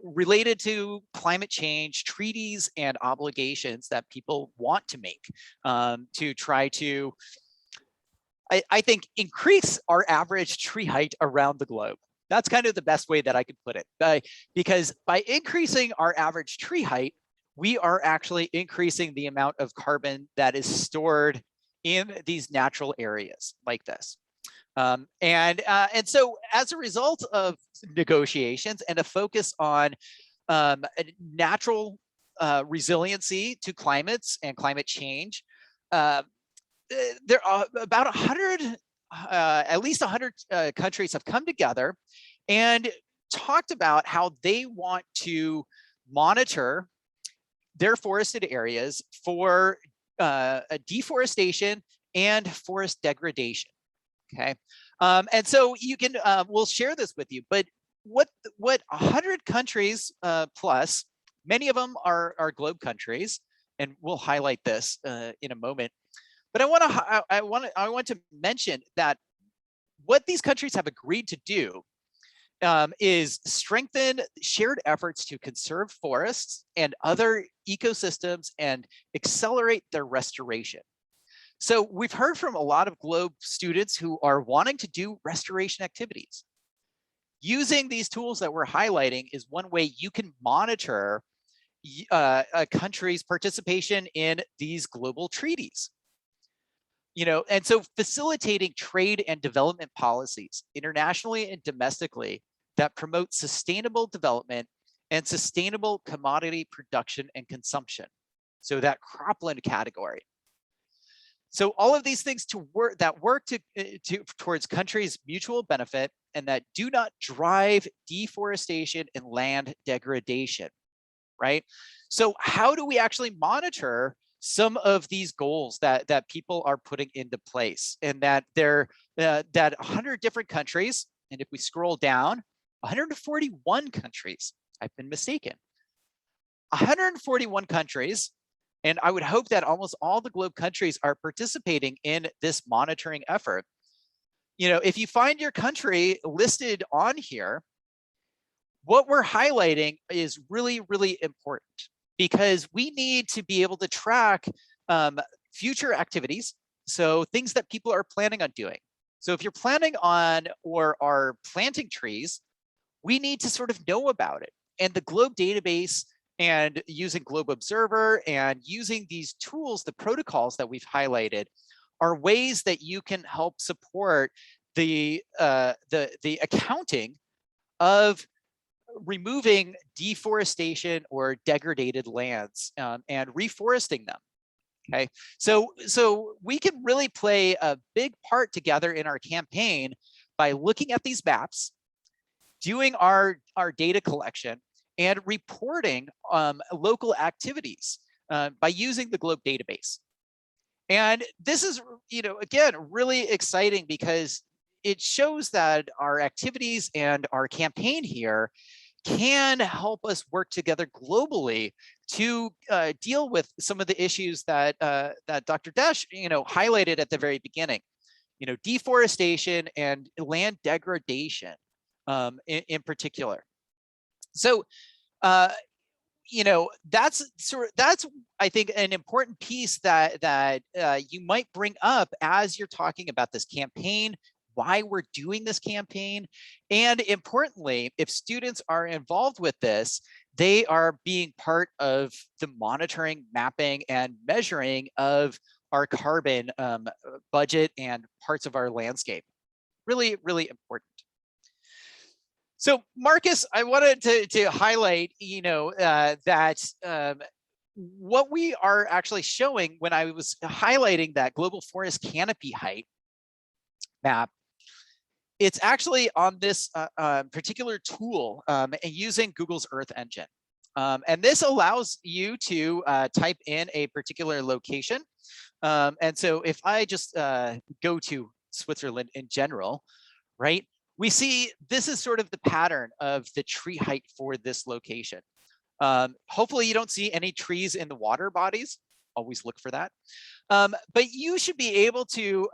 related to climate change treaties and obligations that people want to make to try to, I think, increase our average tree height around the globe. That's kind of the best way that I could put it, because by increasing our average tree height, we are actually increasing the amount of carbon that is stored in these natural areas like this. And so as a result of negotiations and a focus on natural resiliency to climates and climate change, there are about 100, at least 100 countries have come together and talked about how they want to monitor their forested areas for deforestation and forest degradation. Okay, and so you can we'll share this with you. But what 100 countries plus, many of them are globe countries, and we'll highlight this in a moment. But I want to mention that what these countries have agreed to do is strengthen shared efforts to conserve forests and other ecosystems and accelerate their restoration. So we've heard from a lot of GLOBE students who are wanting to do restoration activities. Using these tools that we're highlighting is one way you can monitor a country's participation in these global treaties. You know, and so facilitating trade and development policies internationally and domestically that promote sustainable development and sustainable commodity production and consumption. So that cropland category. So all of these things work towards countries' mutual benefit and that do not drive deforestation and land degradation, right? So how do we actually monitor some of these goals that people are putting into place, and that that 100 different countries, and if we scroll down, 141 countries, I've been mistaken, 141 countries, and I would hope that almost all the globe countries are participating in this monitoring effort. You know, if you find your country listed on here, what we're highlighting is really, really important, because we need to be able to track future activities. So things that people are planning on doing. So if you're planning on or are planting trees, we need to sort of know about it. And the GLOBE database and using Globe Observer and using these tools, the protocols that we've highlighted, are ways that you can help support the accounting of removing deforestation or degraded lands and reforesting them. Okay, so we can really play a big part together in our campaign by looking at these maps, doing our data collection, and reporting local activities by using the Globe database. And this is, again, really exciting because it shows that our activities and our campaign here can help us work together globally to deal with some of the issues that that Dr. Desh, highlighted at the very beginning. Deforestation and land degradation in particular. So, that's I think an important piece that you might bring up as you're talking about this campaign, why we're doing this campaign, and importantly, if students are involved with this, they are being part of the monitoring, mapping, and measuring of our carbon budget and parts of our landscape. Really, really important. So Marcus, I wanted to highlight, that what we are actually showing when I was highlighting that global forest canopy height map, it's actually on this particular tool and using Google's Earth Engine. And this allows you to type in a particular location. And so if I just go to Switzerland in general, right? We see this is sort of the pattern of the tree height for this location. Hopefully you don't see any trees in the water bodies. Always look for that. But you should be able to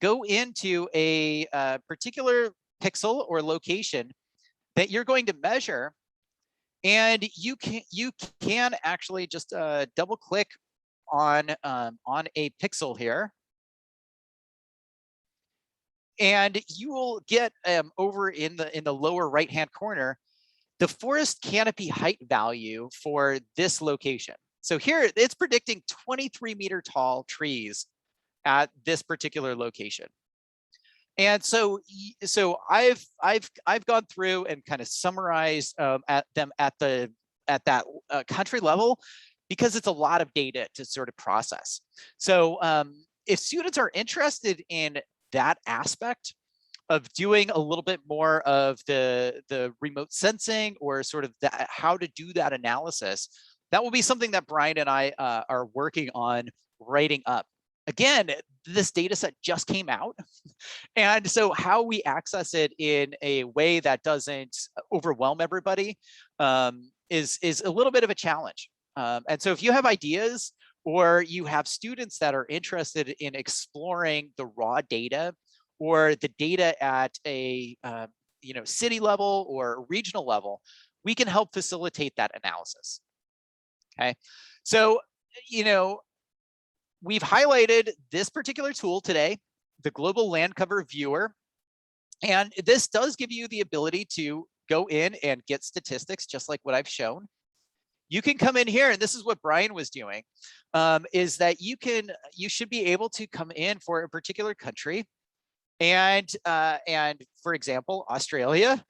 go into a particular pixel or location that you're going to measure, and you can actually just double click on a pixel here. And you will get over in the lower right hand corner the forest canopy height value for this location. So here it's predicting 23-meter tall trees at this particular location. And so I've gone through and kind of summarized at that country level, because it's a lot of data to sort of process. So if students are interested in that aspect of doing a little bit more of the remote sensing, or sort of how to do that analysis, that will be something that Brian and I are working on writing up. Again, this data set just came out. And so how we access it in a way that doesn't overwhelm everybody is a little bit of a challenge. And so if you have ideas, or you have students that are interested in exploring the raw data, or the data at a city level or regional level, we can help facilitate that analysis. Okay, so we've highlighted this particular tool today, the Global Land Cover Viewer, and this does give you the ability to go in and get statistics just like what I've shown. You can come in here, and this is what Brian was doing, is that you should be able to come in for a particular country, and for example, Australia,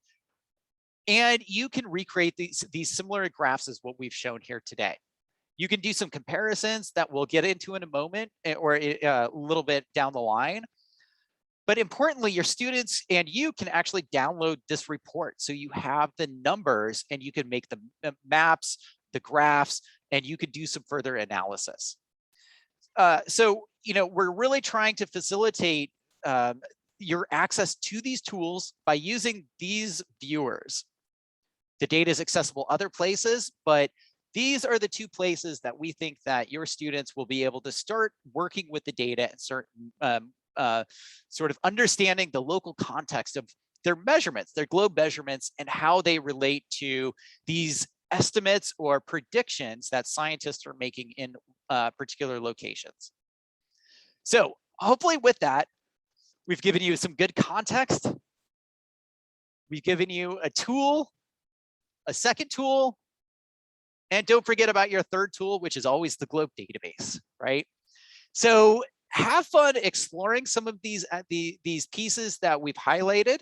and you can recreate these similar graphs as what we've shown here today. You can do some comparisons that we'll get into in a moment, or a little bit down the line. But importantly, your students and you can actually download this report, so you have the numbers and you can make the maps, the graphs, and you could do some further analysis. So we're really trying to facilitate your access to these tools by using these viewers. The data is accessible other places, but these are the two places that we think that your students will be able to start working with the data and start sort of understanding the local context of their measurements, their globe measurements, and how they relate to these estimates or predictions that scientists are making in particular locations. So hopefully with that, we've given you some good context. We've given you a tool, a second tool, And don't forget about your third tool, which is always the globe database, right? So have fun exploring some of these pieces that we've highlighted.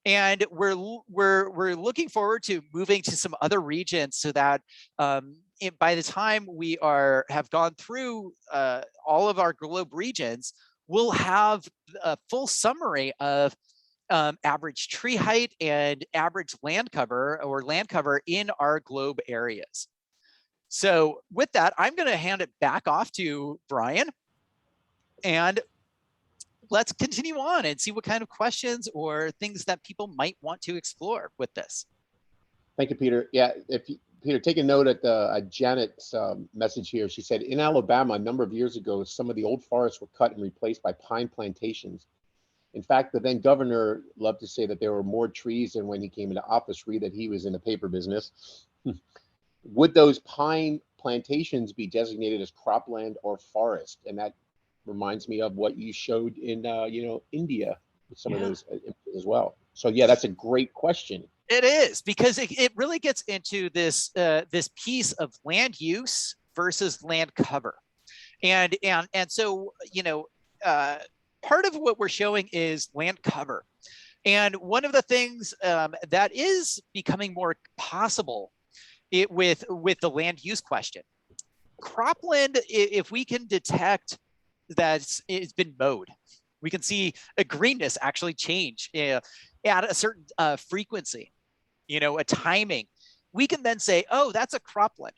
And we're looking forward to moving to some other regions so that by the time we have gone through all of our globe regions, we'll have a full summary of average tree height and average land cover in our globe areas. So with that, I'm going to hand it back off to Brian, and let's continue on and see what kind of questions or things that people might want to explore with this. Thank you, Peter. Yeah, Peter, take a note at Janet's message here. She said, in Alabama, a number of years ago, some of the old forests were cut and replaced by pine plantations. In fact, the then governor loved to say that there were more trees than when he came into office, read that he was in the paper business. Would those pine plantations be designated as cropland or forest? And that reminds me of what you showed in, India with some of those images as well. So yeah, that's a great question. It is, because it really gets into this this piece of land use versus land cover, and so part of what we're showing is land cover, and one of the things that is becoming more possible with the land use question, cropland, if we can detect that it's been mowed, we can see a greenness actually change at a certain frequency, a timing. We can then say, oh, that's a cropland.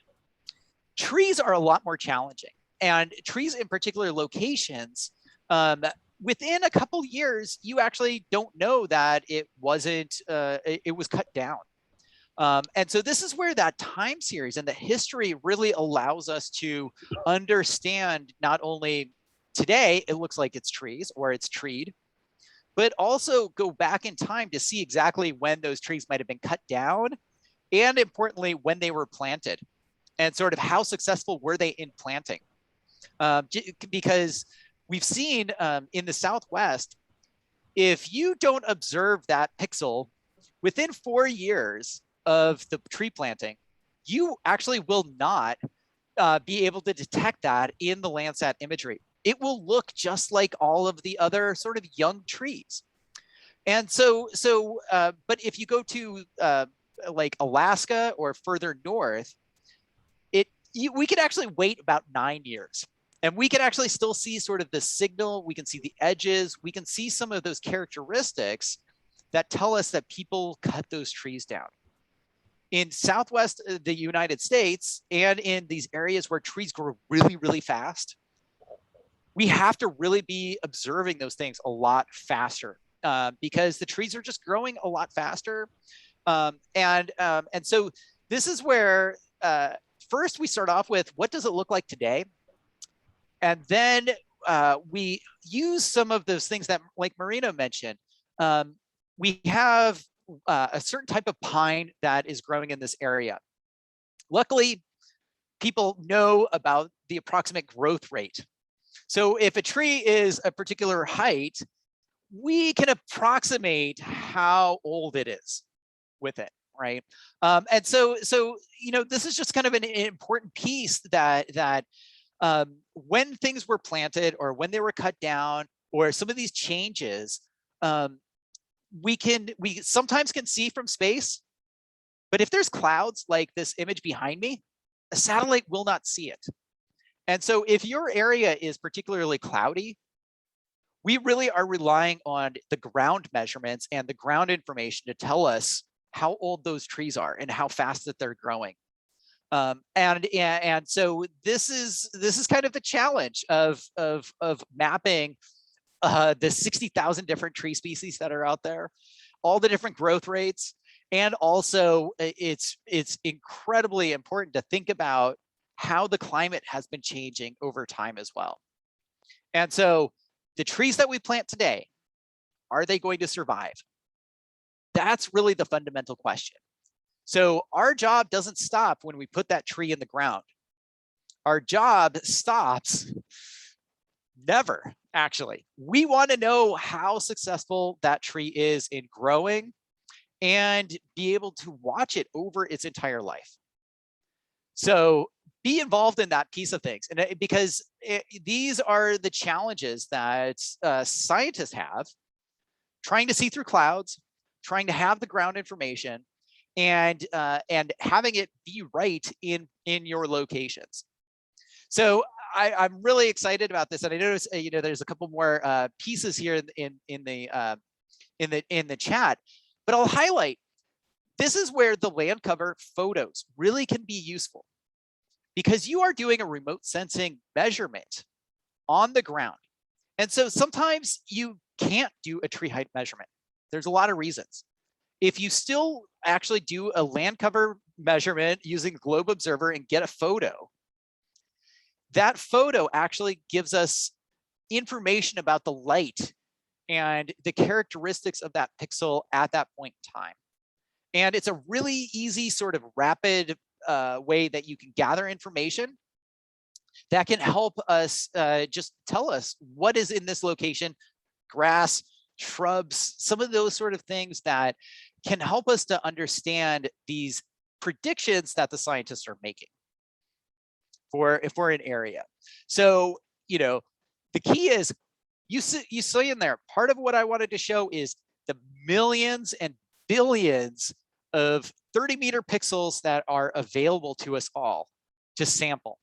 Trees are a lot more challenging, and trees in particular locations, within a couple years, you actually don't know that it wasn't, it was cut down. And so this is where that time series and the history really allows us to understand not only today, it looks like it's trees or it's treed, but also go back in time to see exactly when those trees might have been cut down, and importantly, when they were planted, and sort of how successful were they in planting. Because we've seen in the Southwest, if you don't observe that pixel within 4 years of the tree planting, you actually will not be able to detect that in the Landsat imagery. It will look just like all of the other sort of young trees. And but if you go to like Alaska or further north, we could actually wait about 9 years. And we can actually still see sort of the signal. We can see the edges. We can see some of those characteristics that tell us that people cut those trees down. In Southwest the United States, and in these areas where trees grow really, really fast, we have to really be observing those things a lot faster because the trees are just growing a lot faster. And so this is where first we start off with, what does it look like today? And then we use some of those things that, like Marina mentioned, we have a certain type of pine that is growing in this area. Luckily, people know about the approximate growth rate. So if a tree is a particular height, we can approximate how old it is with it, right? And so this is just kind of an important piece that when things were planted or when they were cut down or some of these changes, we sometimes can see from space, but if there's clouds like this image behind me, a satellite will not see it. And so if your area is particularly cloudy, we really are relying on the ground measurements and the ground information to tell us how old those trees are and how fast that they're growing. And so this is kind of the challenge of mapping the 60,000 different tree species that are out there, all the different growth rates, and also it's incredibly important to think about how the climate has been changing over time as well. And so the trees that we plant today, are they going to survive? That's really the fundamental question. So our job doesn't stop when we put that tree in the ground. Our job stops never, actually. We want to know how successful that tree is in growing and be able to watch it over its entire life. So be involved in that piece of things. And because these are the challenges that scientists have, trying to see through clouds, trying to have the ground information, and having it be right in your locations. So I'm really excited about this, and I notice there's a couple more pieces here in the chat, but I'll highlight this is where the land cover photos really can be useful, because you are doing a remote sensing measurement on the ground, and so sometimes you can't do a tree height measurement. There's a lot of reasons. If you still actually do a land cover measurement using Globe Observer and get a photo, that photo actually gives us information about the light and the characteristics of that pixel at that point in time. And it's a really easy sort of rapid way that you can gather information that can help us just tell us what is in this location, grass, shrubs, some of those sort of things that can help us to understand these predictions that the scientists are making for if we're in area. So, the key is you see in there, part of what I wanted to show is the millions and billions of 30-meter pixels that are available to us all to sample.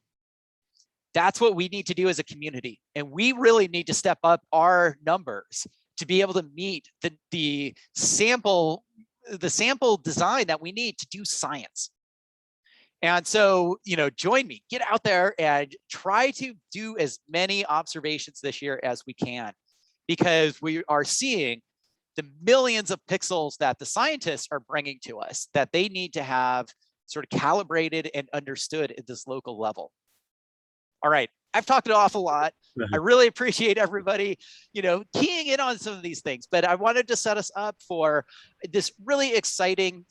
That's what we need to do as a community. And we really need to step up our numbers to be able to meet the sample design that we need to do science. And so, join me, get out there and try to do as many observations this year as we can, because we are seeing the millions of pixels that the scientists are bringing to us that they need to have sort of calibrated and understood at this local level. All right, I've talked an awful lot. I really appreciate everybody, keying in on some of these things, but I wanted to set us up for this really exciting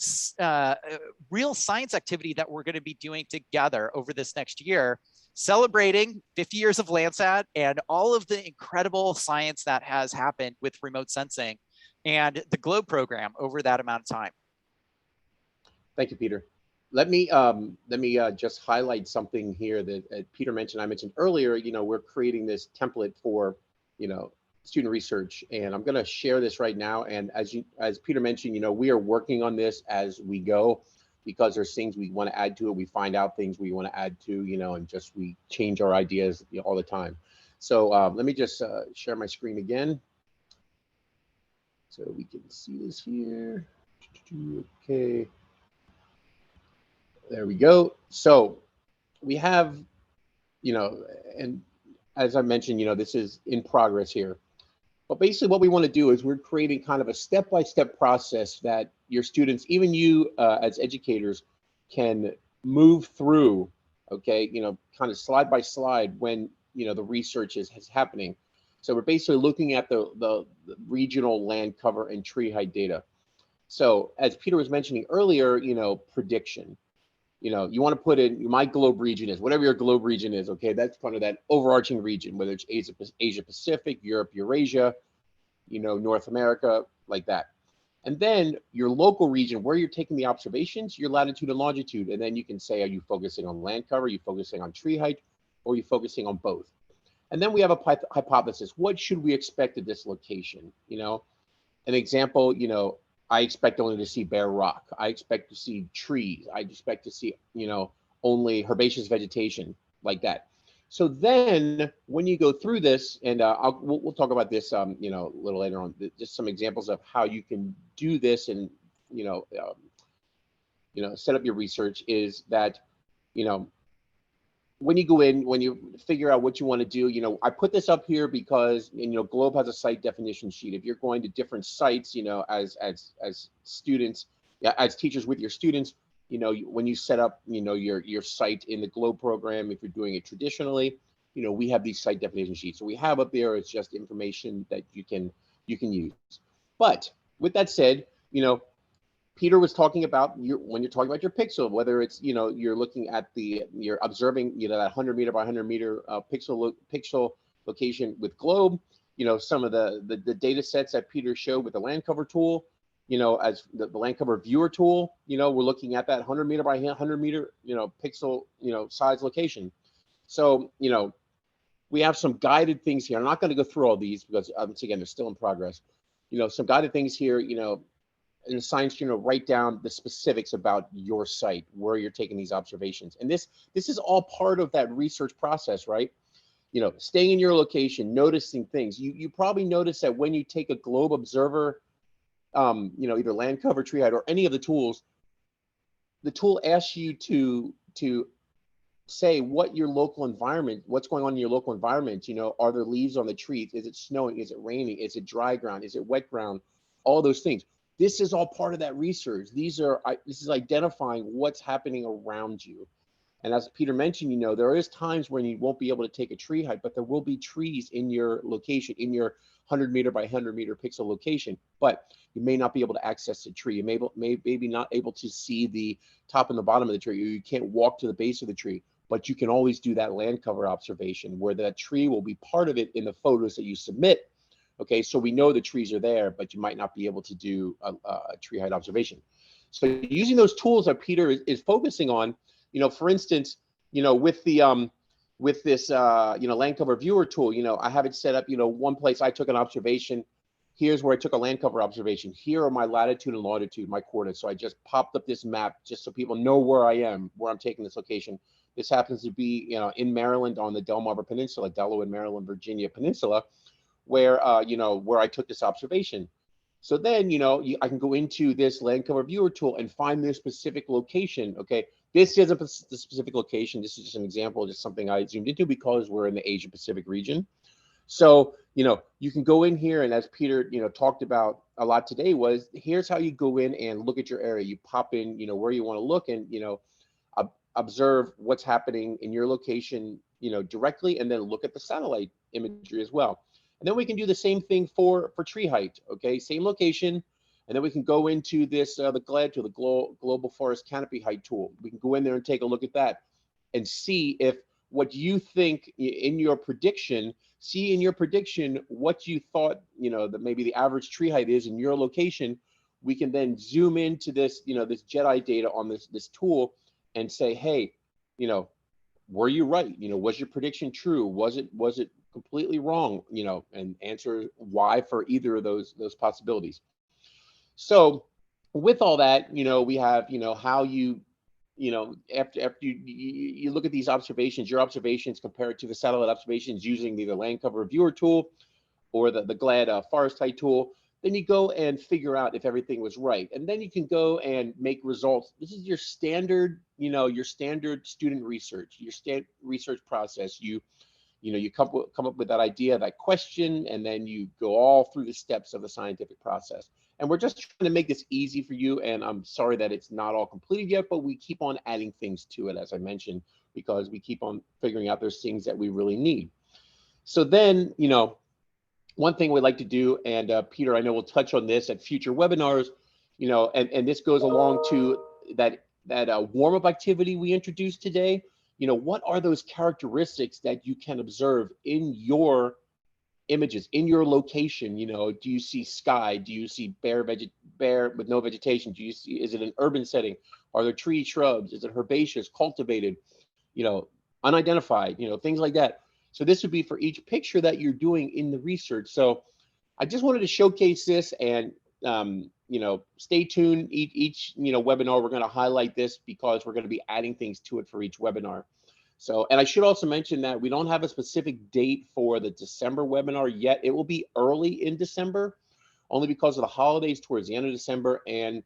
real science activity that we're going to be doing together over this next year, celebrating 50 years of Landsat and all of the incredible science that has happened with remote sensing and the GLOBE program over that amount of time. Thank you, Peter. Let me just highlight something here that Peter mentioned. I mentioned earlier. We're creating this template for student research, and I'm going to share this right now. And as Peter mentioned, we are working on this as we go, because there's things we want to add to it. We find out things we want to add to, and just we change our ideas all the time. So let me just share my screen again, so we can see this here. Okay. There we go. So we have, and as I mentioned, this is in progress here. But basically what we want to do is we're creating kind of a step-by-step process that your students, even you as educators, can move through, okay, kind of slide by slide when, the research is happening. So we're basically looking at the regional land cover and tree height data. So as Peter was mentioning earlier, prediction. You want to put in my globe region is whatever your globe region is. Okay, that's kind of that overarching region, whether it's Asia Pacific, Europe, Eurasia, North America, like that. And then your local region, where you're taking the observations, your latitude and longitude. And then you can say, are you focusing on land cover? Are you focusing on tree height? Or are you focusing on both? And then we have a hypothesis. What should we expect at this location? An example, I expect only to see bare rock. I expect to see trees. I expect to see, only herbaceous vegetation, like that. So then when you go through this, and we'll talk about this, a little later on, just some examples of how you can do this and, set up your research, is that, when you go in, when you figure out what you want to do, I put this up here because, Globe has a site definition sheet. If you're going to different sites, as students, as teachers with your students, when you set up, your site in the Globe program, if you're doing it traditionally, we have these site definition sheets. So we have up there, it's just information that you can use. But with that said, Peter was talking about when you're talking about your pixel, whether it's, you're looking at you're observing, that 100 meter by 100 meter pixel location with Globe, some of the data sets that Peter showed with the land cover tool, as the land cover viewer tool, we're looking at that 100 meter by 100 meter, pixel, size location. So, we have some guided things here. I'm not going to go through all these because, again, they're still in progress. Some guided things here, in the science, write down the specifics about your site, where you're taking these observations. And this is all part of that research process, right? Staying in your location, noticing things. You probably notice that when you take a globe observer, either land cover, tree height, or any of the tools, the tool asks you to say what your local environment, what's going on in your local environment. Are there leaves on the trees? Is it snowing? Is it raining? Is it dry ground? Is it wet ground? All those things. This is all part of that research. This is identifying what's happening around you. And as Peter mentioned, there is times when you won't be able to take a tree height, but there will be trees in your location, in your 100 meter by 100 meter pixel location, but you may not be able to access the tree. You may maybe not able to see the top and the bottom of the tree, or you can't walk to the base of the tree, but you can always do that land cover observation where that tree will be part of it in the photos that you submit. Okay, so we know the trees are there, but you might not be able to do a tree height observation. So using those tools that Peter is focusing on, for instance, with the with this land cover viewer tool, I have it set up, one place I took an observation. Here's where I took a land cover observation. Here are my latitude and longitude, my coordinates. So I just popped up this map just so people know where I am, where I'm taking this location. This happens to be, in Maryland on the Delmarva Peninsula, Delaware, Maryland, Virginia Peninsula, where where I took this observation. So then, I can go into this land cover viewer tool and find this specific location. Okay, this isn't the specific location. This is just an example, just something I zoomed into because we're in the Asia Pacific region. So, you can go in here, and as Peter, talked about a lot today, was here's how you go in and look at your area. You pop in, where you want to look, and observe what's happening in your location, directly, and then look at the satellite imagery as well. And then we can do the same thing for tree height. Okay, same location, and then we can go into this the GLAD tool, the Global Forest Canopy Height tool. We can go in there and take a look at that and see if what you think in your prediction, what you thought, that maybe the average tree height is in your location. We can then zoom into this, this JEDI data on this tool and say, hey, were you right? Was your prediction true? Was it completely wrong? And answer why for either of those possibilities. So with all that, we have, how you, after you look at these observations, your observations compared to the satellite observations using either land cover viewer tool or the GLAD forest height tool, then you go and figure out if everything was right. And then you can go and make results. This is your standard, your standard student research, your research process. You come up with that idea, that question, and then you go all through the steps of the scientific process. And we're just trying to make this easy for you. And I'm sorry that it's not all completed yet, but we keep on adding things to it, as I mentioned, because we keep on figuring out those things that we really need. So then, one thing we'd like to do, and Peter, I know we'll touch on this at future webinars, and this goes along to that warm-up activity we introduced today. What are those characteristics that you can observe in your images, in your location? Do you see sky? Do you see bare with no vegetation? Is it an urban setting? Are there tree shrubs? Is it herbaceous, cultivated, unidentified, things like that. So this would be for each picture that you're doing in the research. So I just wanted to showcase this, and stay tuned. Each webinar, we're going to highlight this because we're going to be adding things to it for each webinar. So, and I should also mention that we don't have a specific date for the December webinar yet. It will be early in December, only because of the holidays towards the end of December, and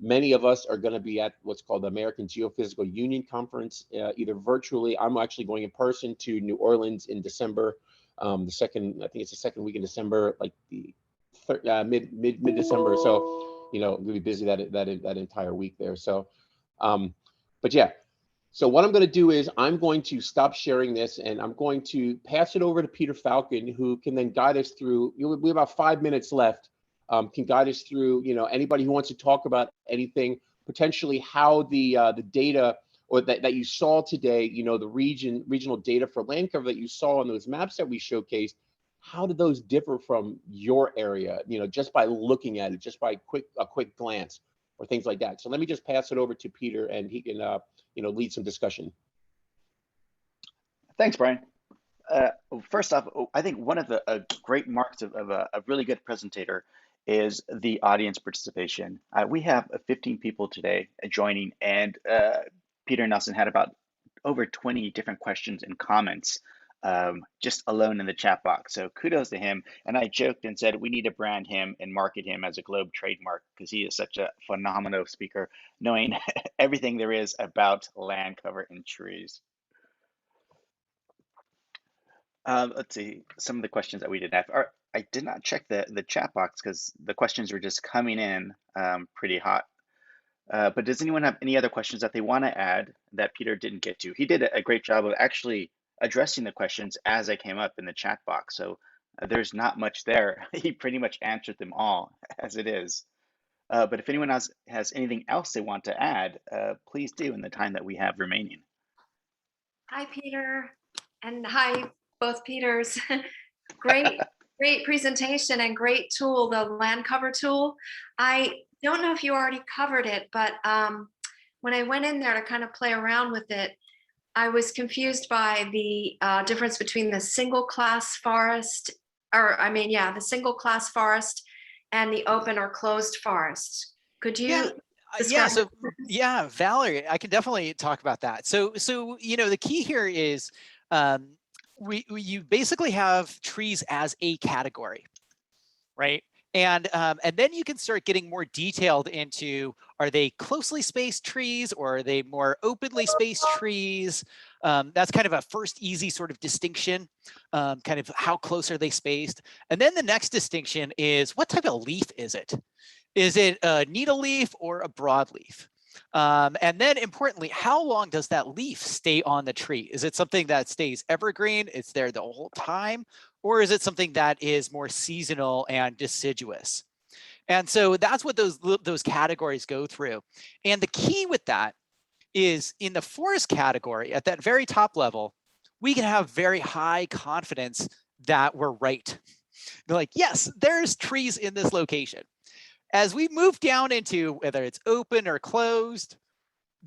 many of us are going to be at what's called the American Geophysical Union Conference, either virtually. I'm actually going in person to New Orleans in December, I think it's the second week in December, like the mid-December. So, we'll be busy that entire week there. So, but yeah. So what I'm going to do is I'm going to stop sharing this, and I'm going to pass it over to Peter Falcon, who can then guide us through. We have about 5 minutes left. Can guide us through, anybody who wants to talk about anything, potentially how the data or that you saw today, the regional data for land cover that you saw on those maps that we showcased, how do those differ from your area, just by looking at it, just by a quick glance or things like that? So let me just pass it over to Peter, and he can, lead some discussion. Thanks, Brian. First off, I think one of the great marks of a really good presentator is the audience participation. We have 15 people today joining, and Peter Nelson had about over 20 different questions and comments just alone in the chat box. So kudos to him. And I joked and said we need to brand him and market him as a Globe trademark because he is such a phenomenal speaker, knowing everything there is about land cover and trees. Let's see, some of the questions that we did have. I did not check the chat box because the questions were just coming in pretty hot. But does anyone have any other questions that they want to add that Peter didn't get to? He did a great job of actually addressing the questions as they came up in the chat box. So there's not much there. He pretty much answered them all as it is. But if anyone else has anything else they want to add, please do in the time that we have remaining. Hi, Peter. And hi, both Peters. Great presentation and great tool, the land cover tool. I don't know if you already covered it, but when I went in there to kind of play around with it, I was confused by the difference between the single class forest, the single class forest and the open or closed forest. Could you? Yeah, Valerie, I can definitely talk about that. So the key here is you basically have trees as a category, right? And then you can start getting more detailed into, are they closely spaced trees or are they more openly spaced trees? That's kind of a first easy sort of distinction, kind of how close are they spaced? And then the next distinction is, what type of leaf is it? Is it a needle leaf or a broadleaf? And then importantly, how long does that leaf stay on the tree? Is it something that stays evergreen, it's there the whole time? Or is it something that is more seasonal and deciduous? And so that's what those categories go through. And the key with that is in the forest category, at that very top level, we can have very high confidence that we're right. They're like, yes, there's trees in this location. As we move down into whether it's open or closed,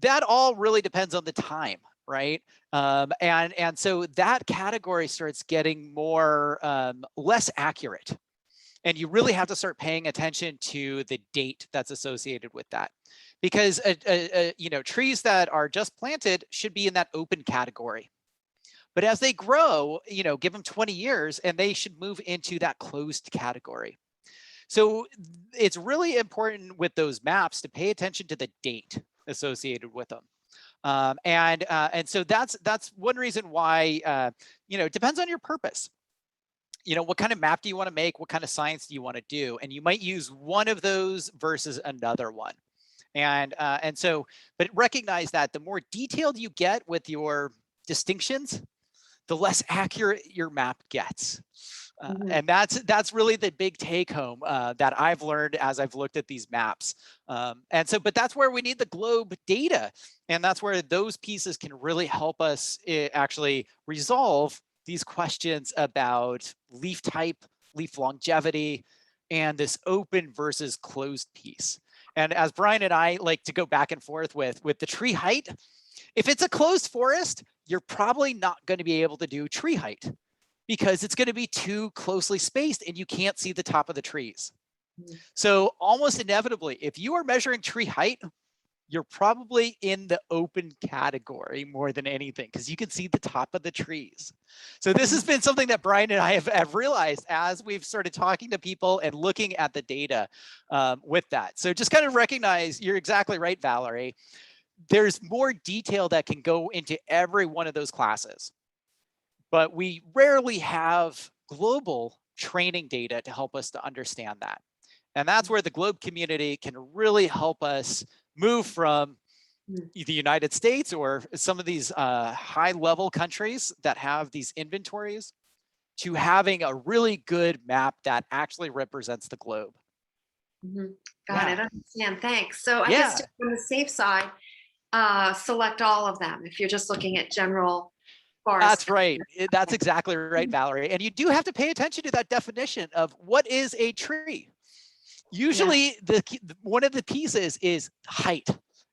that all really depends on the time, right? And so that category starts getting more less accurate, and you really have to start paying attention to the date that's associated with that, because trees that are just planted should be in that open category. But as they grow, give them 20 years and they should move into that closed category. So it's really important with those maps to pay attention to the date associated with them. And so that's one reason why, it depends on your purpose. What kind of map do you want to make? What kind of science do you want to do? And you might use one of those versus another one. And so, but recognize that the more detailed you get with your distinctions, the less accurate your map gets. And that's really the big take home that I've learned as I've looked at these maps. But that's where we need the globe data. And that's where those pieces can really help us actually resolve these questions about leaf type, leaf longevity, and this open versus closed piece. And as Brian and I like to go back and forth with the tree height, if it's a closed forest, you're probably not going to be able to do tree height, because it's going to be too closely spaced and you can't see the top of the trees. So almost inevitably, if you are measuring tree height, you're probably in the open category more than anything, because you can see the top of the trees. So this has been something that Brian and I have realized as we've started talking to people and looking at the data with that. So just kind of recognize, you're exactly right, Valerie. There's more detail that can go into every one of those classes, but we rarely have global training data to help us to understand that. And that's where the globe community can really help us move from the United States or some of these high level countries that have these inventories to having a really good map that actually represents the globe. Got it. I understand. Thanks. So I guess on the safe side, select all of them if you're just looking at general forest. That's right. That's exactly right, Valerie. And you do have to pay attention to that definition of what is a tree. Usually one of the pieces is height.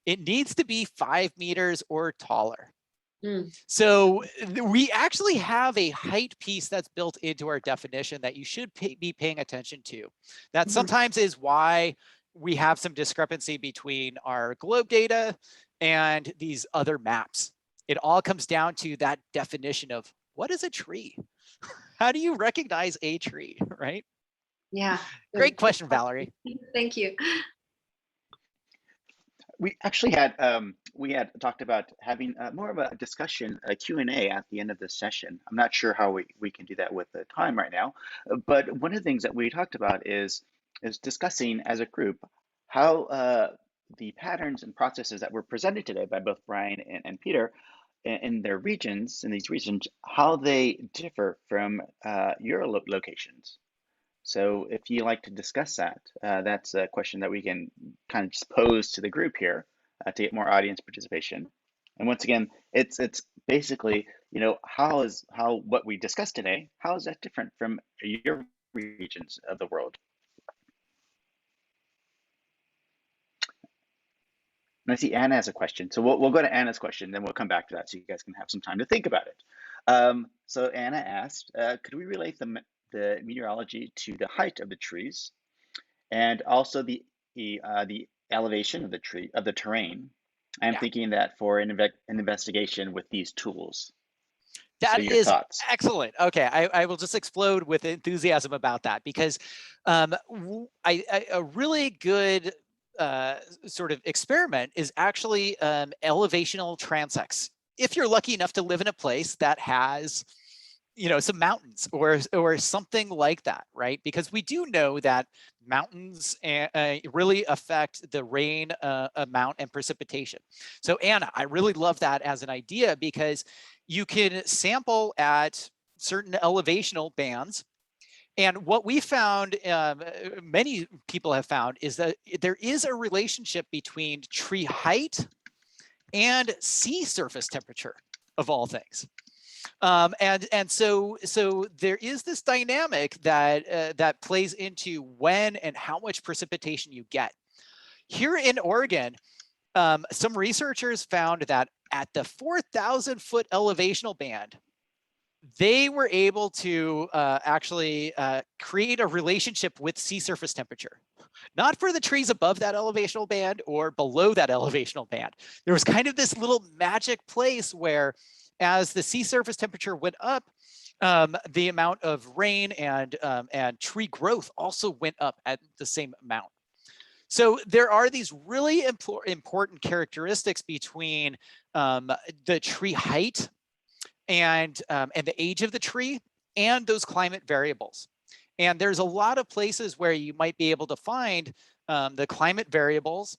It needs to be 5 meters or taller. So we actually have a height piece that's built into our definition that you should be paying attention to. That sometimes is why we have some discrepancy between our globe data and these other maps. It all comes down to that definition of what is a tree? How do you recognize a tree, right? Yeah. Great question, Valerie. Thank you. We actually had talked about having more of a discussion, a Q&A at the end of this session. I'm not sure how we can do that with the time right now, but one of the things that we talked about is discussing as a group how the patterns and processes that were presented today by both Brian and Peter in their regions, in these regions, how they differ from your locations. So if you like to discuss that, that's a question that we can kind of just pose to the group here to get more audience participation. And once again, it's basically, you know, how what we discussed today, how is that different from your regions of the world? And I see Anna has a question. So we'll go to Anna's question, then we'll come back to that so you guys can have some time to think about it. So Anna asked, could we relate the meteorology to the height of the trees and also the elevation of the terrain? I'm thinking that for an investigation with these tools. That is thoughts. Excellent. Okay, I will just explode with enthusiasm about that because a really good sort of experiment is actually elevational transects. If you're lucky enough to live in a place that has, you know, some mountains or something like that, right? Because we do know that mountains really affect the rain amount and precipitation. So Anna, I really love that as an idea because you can sample at certain elevational bands. And what we found, many people have found, is that there is a relationship between tree height and sea surface temperature, of all things. And so there is this dynamic that that plays into when and how much precipitation you get. Here in Oregon, some researchers found that at the 4,000 foot elevational band, they were able to actually create a relationship with sea surface temperature. Not for the trees above that elevational band or below that elevational band. There was kind of this little magic place where as the sea surface temperature went up, the amount of rain and tree growth also went up at the same amount. So there are these really important characteristics between the tree height and the age of the tree and those climate variables. And there's a lot of places where you might be able to find the climate variables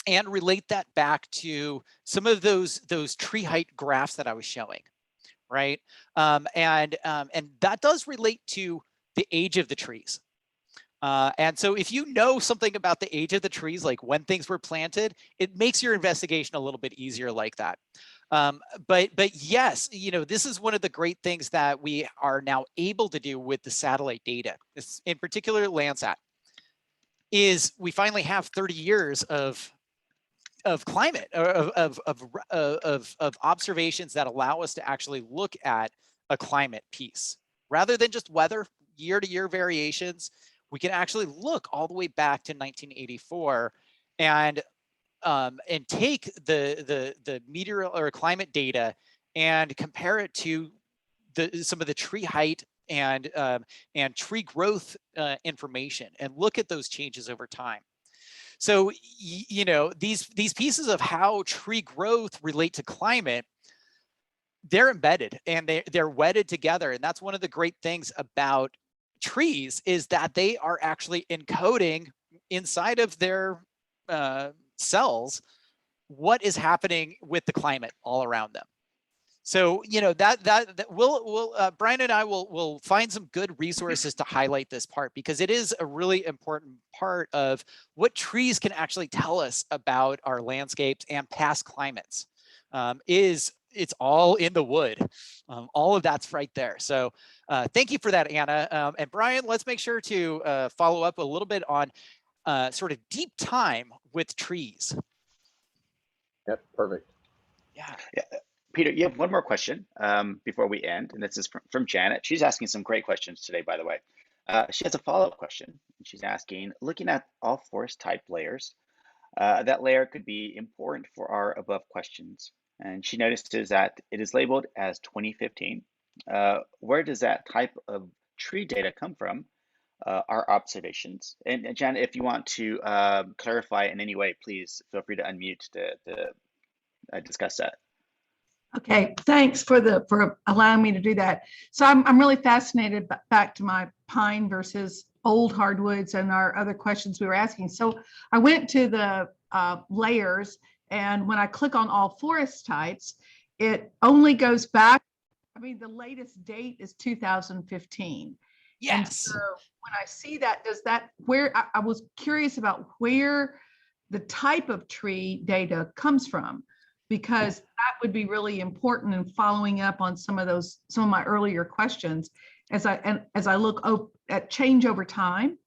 and relate that back to some of those tree height graphs that I was showing, right? And that does relate to the age of the trees. And so if you know something about the age of the trees, like when things were planted, it makes your investigation a little bit easier like that. But yes, you know, this is one of the great things that we are now able to do with the satellite data, in particular Landsat, is we finally have 30 years of climate, of observations that allow us to actually look at a climate piece rather than just weather, year-to-year variations. We can actually look all the way back to 1984 and take the meteor or climate data and compare it to some of the tree height and tree growth information and look at those changes over time. So, you know, these pieces of how tree growth relate to climate, they're embedded and they're wedded together. And that's one of the great things about trees is that they are actually encoding inside of their cells what is happening with the climate all around them. So, you know, that we'll Brian and I will find some good resources to highlight this part because it is a really important part of what trees can actually tell us about our landscapes and past climates. Is it's all in the wood. All of that's right there. So thank you for that, Anna. And Brian, let's make sure to follow up a little bit on sort of deep time with trees. Yep, perfect. Yeah. Peter, you have one more question before we end, and this is from Janet. She's asking some great questions today, by the way. She has a follow-up question. She's asking, looking at all forest type layers, that layer could be important for our above questions. And she notices that it is labeled as 2015. Where does that type of tree data come from? Our observations. And Janet, if you want to clarify in any way, please feel free to unmute to discuss that. Okay, thanks for allowing me to do that. So I'm really fascinated back to my pine versus old hardwoods and our other questions we were asking. So I went to the layers, and when I click on all forest types, it only goes back. I mean, the latest date is 2015. Yes. And so when I see that, I was curious about where the type of tree data comes from, because that would be really important in following up on some of my earlier questions as I look at change over time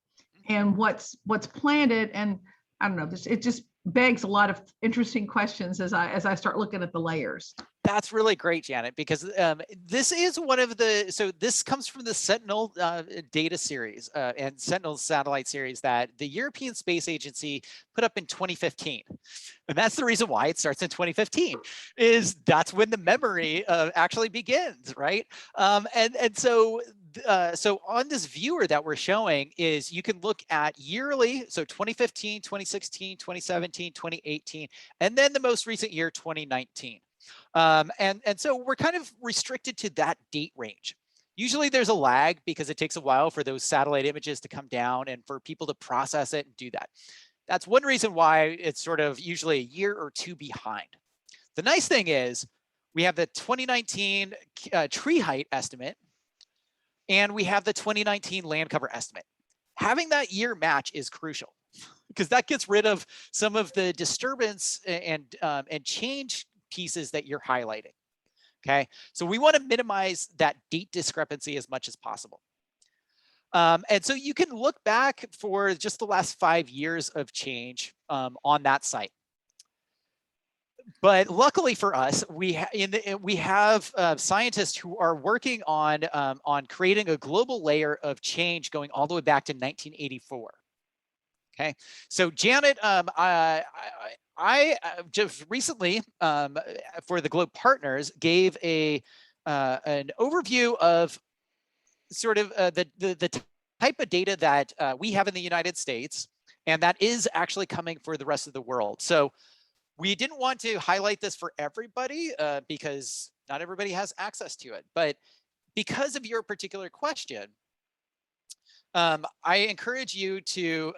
and what's planted. And I don't know, it just begs a lot of interesting questions as I start looking at the layers. That's really great, Janet, because this is one of so this comes from the Sentinel data series and Sentinel satellite series that the European Space Agency put up in 2015. And that's the reason why it starts in 2015, is that's when the memory actually begins, right? And so on this viewer that we're showing is you can look at yearly, so 2015, 2016, 2017, 2018, and then the most recent year, 2019. And so we're kind of restricted to that date range. Usually there's a lag because it takes a while for those satellite images to come down and for people to process it and do that. That's one reason why it's sort of usually a year or two behind. The nice thing is we have the 2019 tree height estimate, and we have the 2019 land cover estimate. Having that year match is crucial because that gets rid of some of the disturbance and change pieces that you're highlighting. Okay, so we want to minimize that date discrepancy as much as possible. And so you can look back for just the last 5 years of change on that site. But luckily for us, we have scientists who are working on creating a global layer of change going all the way back to 1984. Okay, so Janet, I just recently for the Globe Partners gave an overview of sort of the type of data that we have in the United States, and that is actually coming for the rest of the world. So we didn't want to highlight this for everybody because not everybody has access to it, but because of your particular question, I encourage you to,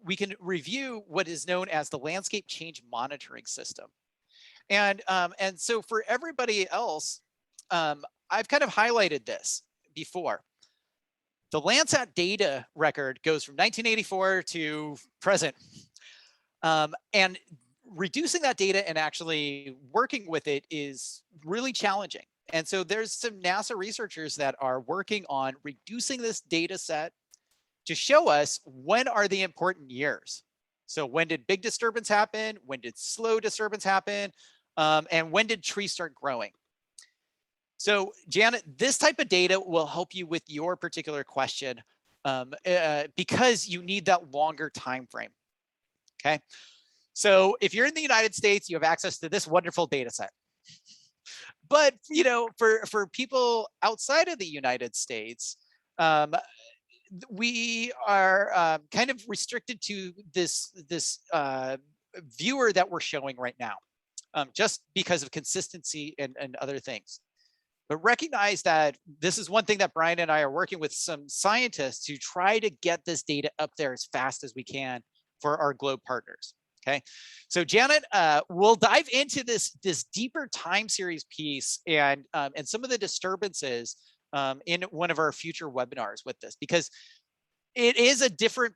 we can review what is known as the Landscape Change Monitoring System. And so for everybody else, I've kind of highlighted this before. The Landsat data record goes from 1984 to present. And reducing that data and actually working with it is really challenging. And so there's some NASA researchers that are working on reducing this data set to show us when are the important years. So when did big disturbance happen? When did slow disturbance happen? And when did trees start growing? So Janet, this type of data will help you with your particular question because you need that longer time frame. Okay. So if you're in the United States, you have access to this wonderful data set. But you know, for people outside of the United States, we are kind of restricted to this viewer that we're showing right now, just because of consistency and other things. But recognize that this is one thing that Brian and I are working with some scientists to try to get this data up there as fast as we can for our Globe partners. Okay, so Janet, we'll dive into this deeper time series piece and some of the disturbances in one of our future webinars with this, because it is a different,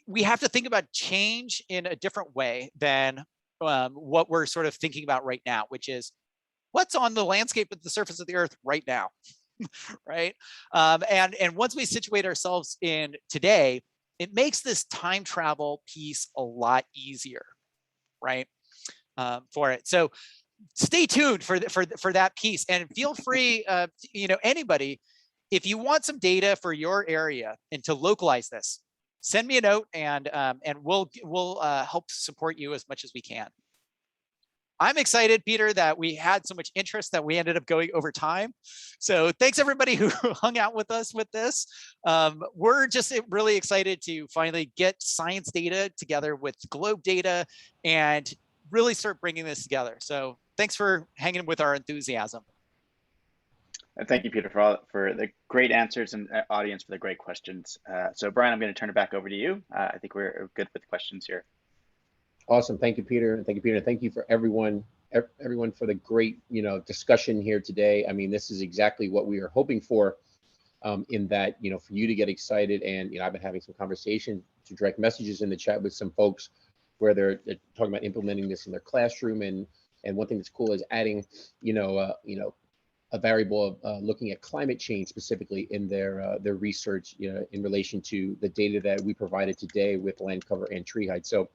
we have to think about change in a different way than what we're sort of thinking about right now, which is what's on the landscape at the surface of the earth right now, right? And once we situate ourselves in today, it makes this time travel piece a lot easier, right? For it. So stay tuned for that piece, and feel free, you know, anybody, if you want some data for your area and to localize this, send me a note, and we'll help support you as much as we can. I'm excited, Peter, that we had so much interest that we ended up going over time. So thanks everybody who hung out with us with this. We're just really excited to finally get science data together with globe data and really start bringing this together. So thanks for hanging with our enthusiasm. And thank you, Peter, for the great answers, and audience for the great questions. So Brian, I'm going to turn it back over to you. I think we're good with questions here. Awesome. Thank you, Peter. Thank you, Peter. Thank you for everyone for the great, you know, discussion here today. I mean, this is exactly what we are hoping for, in that, you know, for you to get excited. And, you know, I've been having some conversation to direct messages in the chat with some folks where they're talking about implementing this in their classroom. And one thing that's cool is adding, you know, a variable of looking at climate change specifically in their research, you know, in relation to the data that we provided today with land cover and tree height. So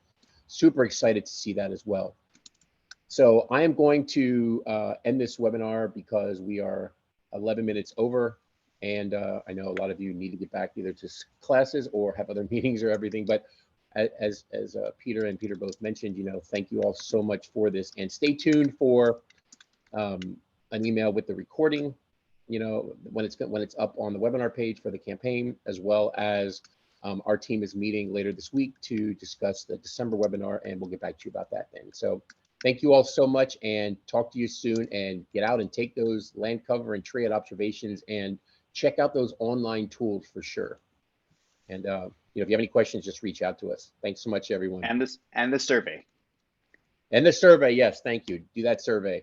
super excited to see that as well. So I am going to end this webinar because we are 11 minutes over, and I know a lot of you need to get back either to classes or have other meetings or everything. But as Peter and Peter both mentioned, you know, thank you all so much for this, and stay tuned for an email with the recording, you know, when it's up on the webinar page for the campaign, as well as our team is meeting later this week to discuss the December webinar, and we'll get back to you about that then. So thank you all so much, and talk to you soon, and get out and take those land cover and tree observations, and check out those online tools for sure. And you know, if you have any questions, just reach out to us. Thanks so much, everyone. And the survey. And the survey, yes, thank you. Do that survey.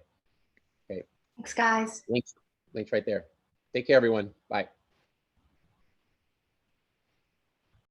Okay. Thanks, guys. Links right there. Take care, everyone. Bye.